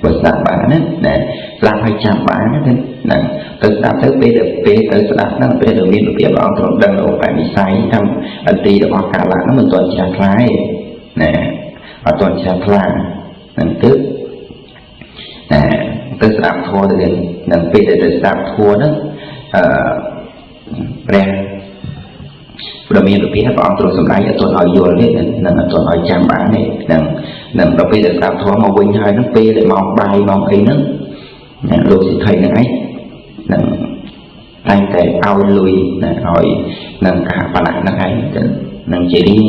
và đặt bán nè làm 200 bán nè từ đặt tới bây giờ tới đặt nó bây giờ miền Việt bọn tôi đang ở tại đi sai thăm anh ti được họ cả lại nó mình toàn trả lái nè họ toàn trả lái nè tức nè ទៅស្ដាប់ធម៌ទៅនឹងពេលដែលទៅស្ដាប់ធម៌ហ្នឹងព្រះព្រមមានវិភាគព្រះអង្គទ្រង់សម្ដែងអត់ទាន់ឲ្យយល់ទេនឹងអត់ទាន់ឲ្យចាំបានទេនឹងដល់ពេលដែលស្ដាប់ធម៌មកវិញហើយហ្នឹងពេលដែលមកបាយមកអីហ្នឹងលោកសិទ្ធិហ្នឹងឯងនឹងតែងតែឲ្យលុយឲ្យនឹងការបណៈហ្នឹងឯងនឹងជារៀង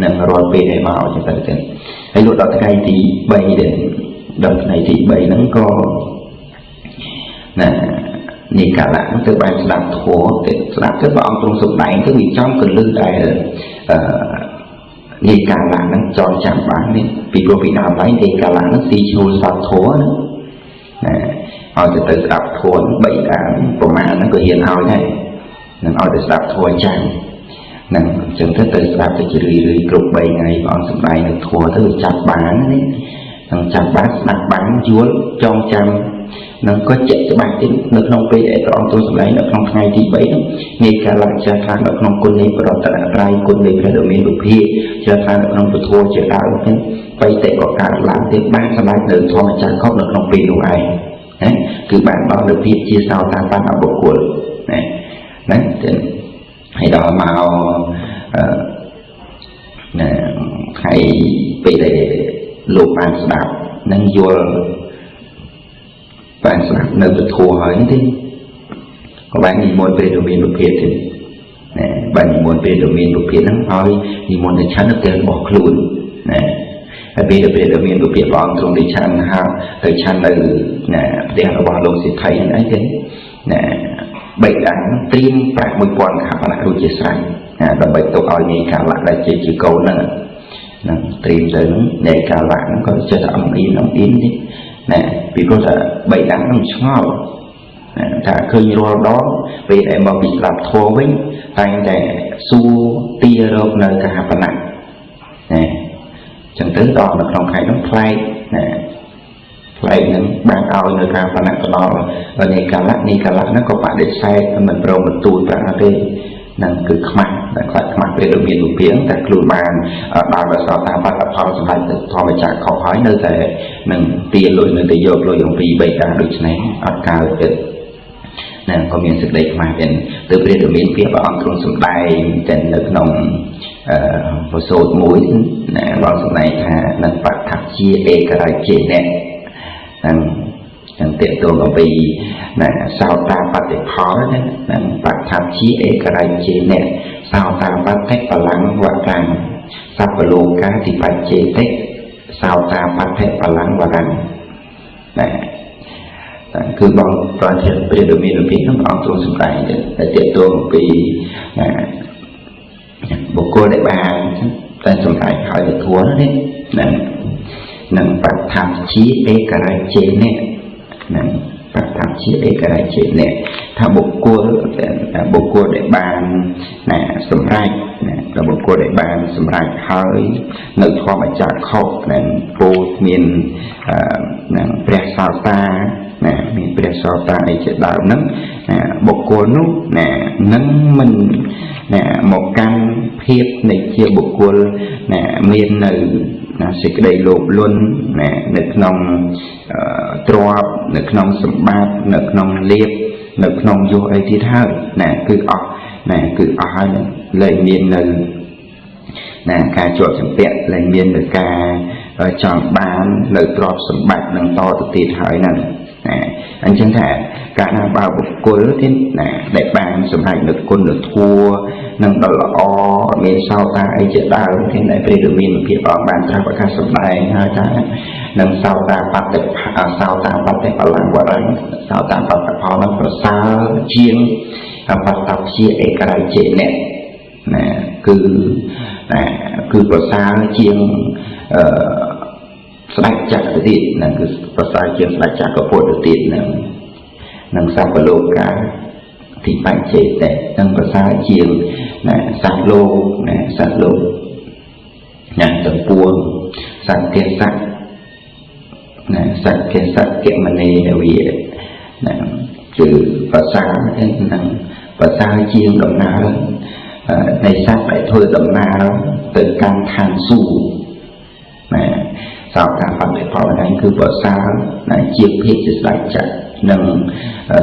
នឹងរាល់ពេលដែលមកចឹងទៅហើយលោកដល់ថ្ងៃទី3ដល់ថ្ងៃទី3ហ្នឹងក៏នេះកាលៈហ្នឹងទៅបានស្ដាប់ធម៌ទៅស្ដាប់ទៅព្រះអង្គទ្រង់សម្ដែងទៅវាចំកលឹះដែលនេះកាលៈហ្នឹងចងចាំបាននេះពីព្រោះពីដើមឡើយនេះកាលៈហ្នឹងស៊ីឈ្នួលស្ដាប់ធម៌ណាឲ្យទៅស្ដាប់ធម៌3ដើមប្រមាណហ្នឹងក៏ហ៊ានឲ្យដែរនឹងឲ្យទៅស្ដាប់ធម៌ចាំនឹងអញ្ចឹងទៅស្ដាប់ទៅជារឿយគ្រប់3ថ្ងៃព្រះអង្គសម្ដែងនៅធម៌ទៅចាប់បាននេះនឹងចាប់បានស្ដាប់បានយល់ចងចាំនឹងក៏ជាក់ច្បាស់ទៀតនៅក្នុងពេលដែលព្រះអង្គទ្រង់សម្ដែងនៅក្នុងថ្ងៃទី3ហ្នឹងនៃការឡើងចាស់ខ្លាំងនៅក្នុងគុណនៃបរតនត្រ័យគុណនៃព្រះដ៏មានវិភាគជាខ្លាំងនៅក្នុងពធជាដើមហ្នឹងបីតែក៏កើតឡើងទៀតបានសម្ដែងនៅធម្មចាស់ខុសនៅក្នុងពេលនោះឯងណាគឺបានដល់នៅភាពជាសោតាបត្តបុគ្គលណាទៀតហើយដល់មកថ្ងៃពេលដែលលោកបានស្ដាប់នឹងយល់បានស្ដាប់នៅពធហើយទេក៏បាននិមន្តព្រះដ៏មានវិភាគទៀតណាបាននិមន្តព្រះដ៏មានវិភាគហ្នឹងឲ្យនិមន្តទៅឆាន់នៅផ្ទះរបស់ខ្លួនណាហើយពេលព្រះដ៏មានវិភាគព្រះអង្គទ្រង់ទៅឆាន់ហើយទៅឆាន់នៅផ្ទះរបស់លោកសិទ្ធិហ្នឹងឯងទេណាបីដាំត្រៀមប្រាក់ 1000 ខាប់ណាដូចជាស្រេចដើម្បីទុកឲ្យនៃកាលៈដែលជាកូនហ្នឹងនឹងត្រៀមទៅនៃកាលៈហ្នឹងក៏ចិត្តអំអៀនទេណាពីព្រោះថាបីដាំហ្នឹងឆ្ងល់ថាឃើញរាល់ដងពេលដែលមកពីស្ដាប់ធម៌វិញតែងតែសួរទារកនៅការបណៈណាអញ្ចឹងទៅដល់នៅក្នុងខែហ្នឹងផ្លែកណាផ្លែកហ្នឹងបានឲ្យនៅការបណៈទៅដល់នៃកាលៈហ្នឹងក៏បដិសេធមិនព្រមបន្ទូលប្រាក់ទេនឹងគឺខ្មាស់តែខ្លាចខ្មាស់ព្រះដ៏មានវិភាគតែខ្លួនបានដល់ដល់សោតាបត្តផលសម្រាប់ទៅធម្មចាខុសហើយនៅតែនឹងទាលុយនៅតែយកលុយអំពីបីតាដូចនេះអត់កើតទេណាក៏មានសេចក្តីខ្មាស់ដែរទៅព្រះដ៏មានភាពព្រះអង្គទ្រង់សម្ដែងតែនៅក្នុងពសូតមួយណាបងសម្ដែងថានឹងបដ្ឋัจជាឯករាជ្យអ្នកនឹងតេតងអំពីសោតាបត្តិផលនឹងបដ្ឋัจជាឯករាជ្យអ្នកសោតាបត្តិបលាំងវរាំងសัพពលោកាធិបច្ចេតិសោតាបត្តិបលាំងវរាំងណាគឺបងប្រតិព្រះដ៏មានវិភាគនឹងអង្គទ្រង់សម្ដែងតែតេតងអំពីបុគ្គលដែលបានតែសម្ដែងឲ្យទៅធัวនេះនឹងបដ្ឋัจជាឯករាជ្យអ្នកនឹងបដ្ឋัจជាឯករាជ្យអ្នកថាបុគ្គលដែលបានសម្រេចបុគ្គលដែលបានសម្រេចហើយនៅធម្មចាខុសនឹងពោលមាននឹងព្រះសោតាមានព្រះសោតាអីជាដើមហ្នឹងបុគ្គលនោះនឹងមិនមកកាន់ភាពនៃជាបុគ្គលមាននៅសេចក្តីលោភលន់នៅក្នុងទ្រព្យនៅក្នុងសម្បត្តិនៅក្នុងលាភនៅក្នុងយសអីទៀតហើយគឺអស់ហើយលែងមាននៅការជាប់ចម្ពាក់លែងមាននៅការចង់បាននៅទ្រព្យសម្បត្តិនឹងតទៅទៀតហើយហ្នឹងអញ្ចឹងថាកាលណាបើបុគ្គលទៀតដែលបានសម្រេចនៅគុណធម៌នឹងដល់ល្អមានសោតាអីជាដើមទៀតដែលព្រះដ៏មានវិភាគអង្គបានត្រាស់ប្រកាសសម្ដែងហើយថានឹងសោតាបត្តិបលាំងវរាំងសោតាបត្តិផលនឹងប្រសើរជាងបត្តព្យាឯករាជ្យអ្នកគឺប្រសើរជាងស្ដេចចក្រទៅទៀតគឺប្រសើរជាងស្ដេចចក្រពុទ្ធទៅទៀតនឹងសัพពលោកាទីបញ្ចេតនឹងប្រសើរជាងសត្វលោកទាំងពួងសត្វគេសត្វកមនីវាគឺប្រសើរនឹងប្រសើរជាងដំណើរនៃសត្វដែលធ្វើដំណើរទៅកាន់ឋានសួគ៌ sao ta phật để phò anh cứ vợ sao là chia phết chỉ đại chạy nâng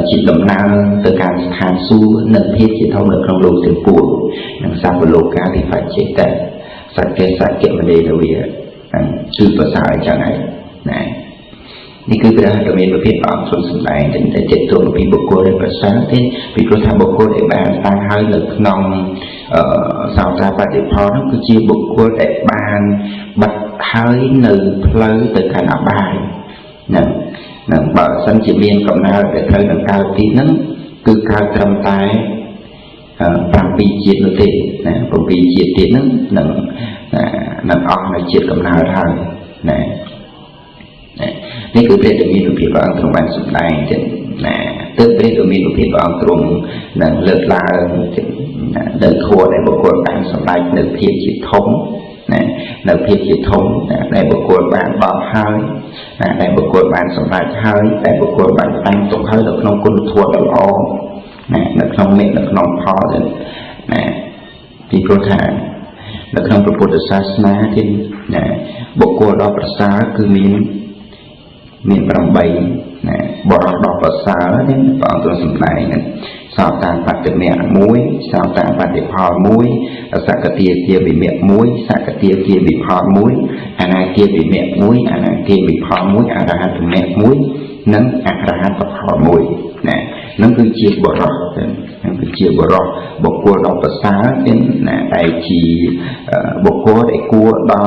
chỉ đầm na từ càng hàn su nâng phết chỉ thông được trong lô tiền buồn nâng sao của lô cá thì phải chế tệ sạch cái vấn đề là vì cứ vợ sao chẳng này nàyนี่คือการดำเนินประเภทออกส่วนสมัยแต่เจ็ดตัวประเภทบุคคลในภาษาที่วิเคราะห์บุคคลในบานตั้งให้หนึ่งนองสาวตาปฏิพรนั่นคือชีบุคคลในบานบัดให้หนึ่งเพลย์từขนาดบานนั่นนั่นบ่สัญจิเมียนกับนาแต่เพลย์หนึ่งการที่นั้นคือการทำตายปรับปีจิตนั่นเองนะปรับปีจิตที่นั้นนั่นนั่นออกในจิตกับนาทางนะนี่คือประเด็นมีรูปแบบอังตรงวันสุดท้ายจะนะตึกประเด็นมีรูปแบบอังตรงนั่งเลิกลาเดินทัวร์ในบุคคลบางสมัยเดินเพียรจิตทงนะเดินเพียรจิตทงในบุคคลบางบ่อหายในบุคคลบางสมัยหายในบุคคลบางตั้งตรงหายหลักน้องกุลทัวร์หลักอ้อนะหลักน้องเมฆหลักน้องพอเลยนะที่โปรดทานหลักน้องพระพุทธศาสนาที่นะบุคคลรอบประสาคือมีประใบนะบรอดอกภาษาเนี่ยตอนตัวสมัยนั้นสาวตาปัจเจเมียมุ้ยสาวตาปัจเจพอมุ้ยสักกะเตียเกียบิเมียมุ้ยสักกะเตียเกียบิพอมุ้ยอาณาเกียบิเมียมุ้ยอาณาเกียบิพอมุ้ยอาราหัตเมียมุ้ยนั้นอาราหัตพอมุ้ยนะนั่นคือเชียบบรอดนั่นคือเชียบบรอดบุคคลดอกภาษาเป็นนะไอจีบุคคลไอกัวดอ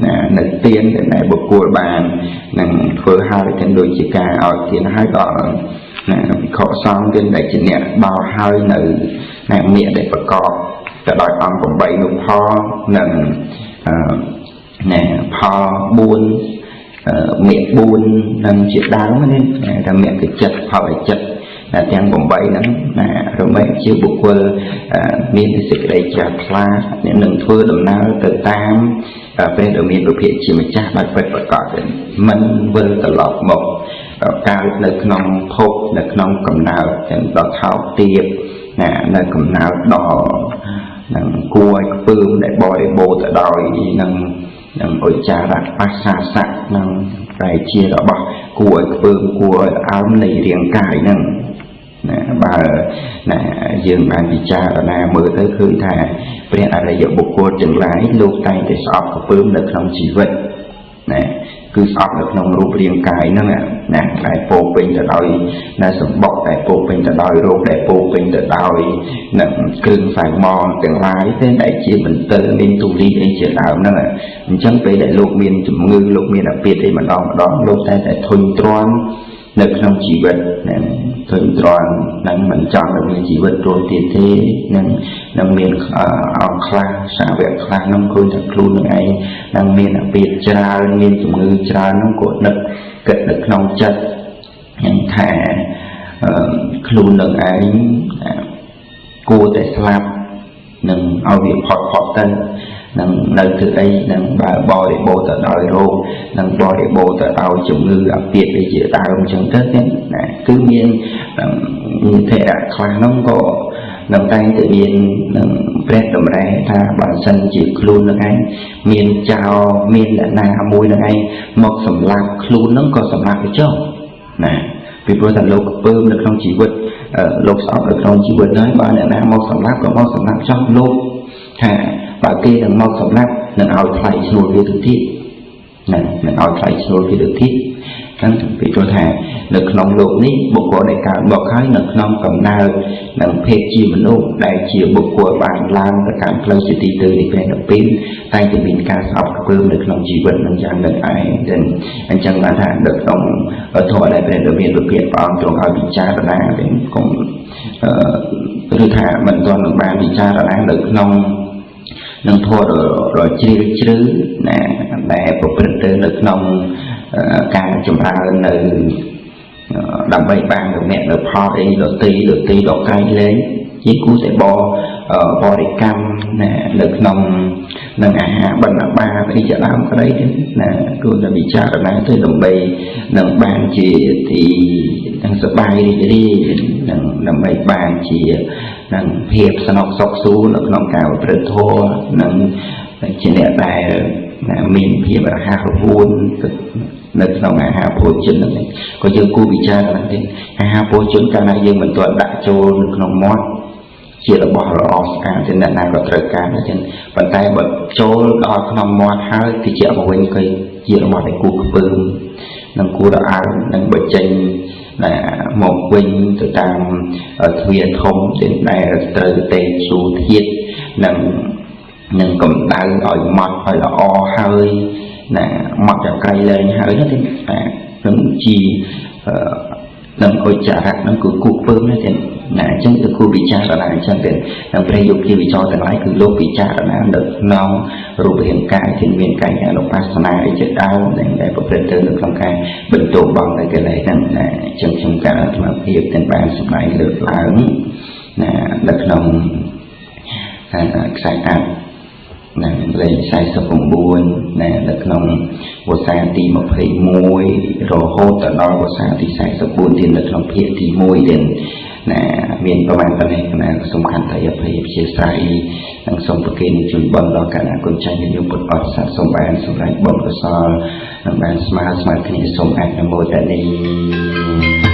นะหนึ่งเตียนในบุคคลบางนั่งเพื่อหาเป็นโดยจิกาเอาเตียนให้ก่อนนะขอซ้อมเป็นได้จิเนี่ยเบาให้หนึ่งนะเมียได้ประกอบจะได้ตามผมใบหนุ่มพ่อหนึ่งนะพ่อบุญเมียบุญนั่งจิตดาวนี่แต่เมียคือจัดพ่อไปจัดแต่ผมใบนั้นเราไม่เชื่อบุคคลมีสิ่งใดจะพลาดเนี่ยหนึ่งทั่วดำน้ำเกิดตามเป็นเรามีประเภทชิมจ้าบัดไปประกอบมันเวลตลอดหมดการในขนมพบในขนมกำนาเป็นดอกเท้าเตียบในกำนาดอกนั่งกล้วยปื้มในบ่อยโบแต่ดอยนั่งอุจจาระปัสสาวะนั่งไรเชี่ยเราบอกกล้วยปื้มกล้วยเอาในเรียงกายนั่งบ่ยืนบานวิจารณาเมื่อเธอคือถ่ายเปลี่ยนอะไรอย่างบุคคลจึงหลายลูกไตแต่สอบกับปื้มในขนมชีวิตคือสอบในขนมรูปเรียงกายนั่นแหละได้โปรเป็นแต่ดอยได้สมบัติได้โปรเป็นแต่ดอยโรคได้โปรเป็นแต่ดอยนั่งกลึงสายมองแต่หลายเส้นได้เชี่ยเหมือนเติมมีตุลีไอเชี่ยดาวนั่นแหละมันจังไปได้ลูกเมียนจุ่มงือลูกเมียนเปียดให้มันดองลูกไตแต่ทนตรอนในขนมชีวิตทนตรอนนั่งมันจังในชีวิตโรตีเทนั่งเมียนเอาคลาสาวแบบคลาน้ำคุยจากครูนั่งไงนั่งเมียนเปียดจราเมียนจุ่มงือจราน้ำกดนึกเกิดนึกขนมจัดอย่างแท้ครูนั่งไงกูแต่สลับนั่งเอาเวียพอดตั้งนั่งในถือไอ้นั่งบอยโบแต่ดอยโรนั่งบอยโบแต่ดอยจุ่มงือเปียดไปเจี๋ยตาลงจังเกิดเนี่ยคือเมียนnhư thế là khóa nông có nằm tay tự nhiên rét đầm rẽ ta bản thân chỉ luôn là anh miền chào miền là na mùi là anh một sầm lạc luôn nó có sầm lạc cái chỗ nè vì bây giờ lục bơm được không chỉ vật lục sọt được không chỉ vật nói ba là na một sầm lạc có một sầm lạc trong lục và kia là một sầm lạc là ao thay nuôi cái thực thiết nè là ao thay nuôi cái thực thiếtทั้งปีตัวแทนหนึ่งนองโลกนี้บุคคลในการบอกให้หนึ่งนองกำนาหนึ่งเพศจีมนุษย์ได้เชี่ยวบุคคลบางลานในการเพลิดจิตตีตื่นในเป็นปีใต้จะมีการสอบเพิ่มหนึ่งนองจีวันหนึ่งอย่างหนึ่งไอ้เด่นอันจังมาทางหนึ่งนองถอดได้เป็นเรียนเปลี่ยนปลอมตรงเอาวิจารณาเป็นกงหรือถ้ามันตอนหนึ่งบางวิจารณาหนึ่งนองหนึ่งโทษโดยชื้อนะแต่ผมเป็นเตือนหนึ่งนองการจุ่มราในดำใบบางหรือแม่หรือพอได้หรือตีดอกไก่เลยchỉ cú sẽ bò để cam nè lực nông bằng ba khi chợ làm cái đấy nè cứ là bị cha rồi nói tới đồng bầy nông bàn chỉ thì đang sợ bay đi nông bầy bàn chỉ đang hiệp sân học sọc xuống lực nông cào bật thua nông chỉ nè bài មានភាពរហ័សរហួននៅក្នុងអាហារភោជនហ្នឹងក៏យើងគួរពិចារណាទេអាហារភោជនកាលណាយើងមិនទាន់ដាក់ចូលនៅក្នុងមាត់ជារបស់ល្អស្អាតទេអ្នកណាក៏ត្រូវការដែរចឹងប៉ុន្តែបើចូលដល់ក្នុងមាត់ហើយទីជាមកវិញគឺជារបស់ដែលគួរខ្ពើមនិងគួររអើនឹងបញ្ចេញមកវិញទៅតាមទ្វារធំដែលត្រូវទេជូធាតនិងកម្ដៅឲ្យម៉ត់ឲ្យល្អហើយម៉ត់ចក្រៃលែងហើយនឹងជានឹងអុចរៈនឹងគឺគូពើមណាទេអញ្ចឹងគឺគូពិចារណាអញ្ចឹងទេនឹងព្រះយុគជាវិចរទាំងឡាយគឺលោកពិចារណានៅក្នុងរូបរាងកាយที่មានកាយអនុបស្សនាអីជាដើមដែលប្រព្រឹត្តទៅនៅក្នុងការបន្ទោបង់នៅកិលេសហ្នឹងអញ្ចឹងខ្ញុំការអាត្មាភាពទាំងបានសម្ដែងលើកឡើងនៅក្នុងខ្សែអាត់លេខ49នៅក្នុងវស្សាទី21រហូតដល់វស្សាទី44ទៀតនៅក្នុងភាគទី1ទៀតមានប្រមាណប៉ុណ្ណេះសំខាន់តែអភ័យជាស្រ័យនិងសូមប្រគេនជូនបុណ្យដល់គណៈគុណចាញ់នាយកពុទ្ធបរិស័ទសូមបានសម្រេចបុណ្យកុសលនិងបានស្មើគ្នាសូមអនុមោទនា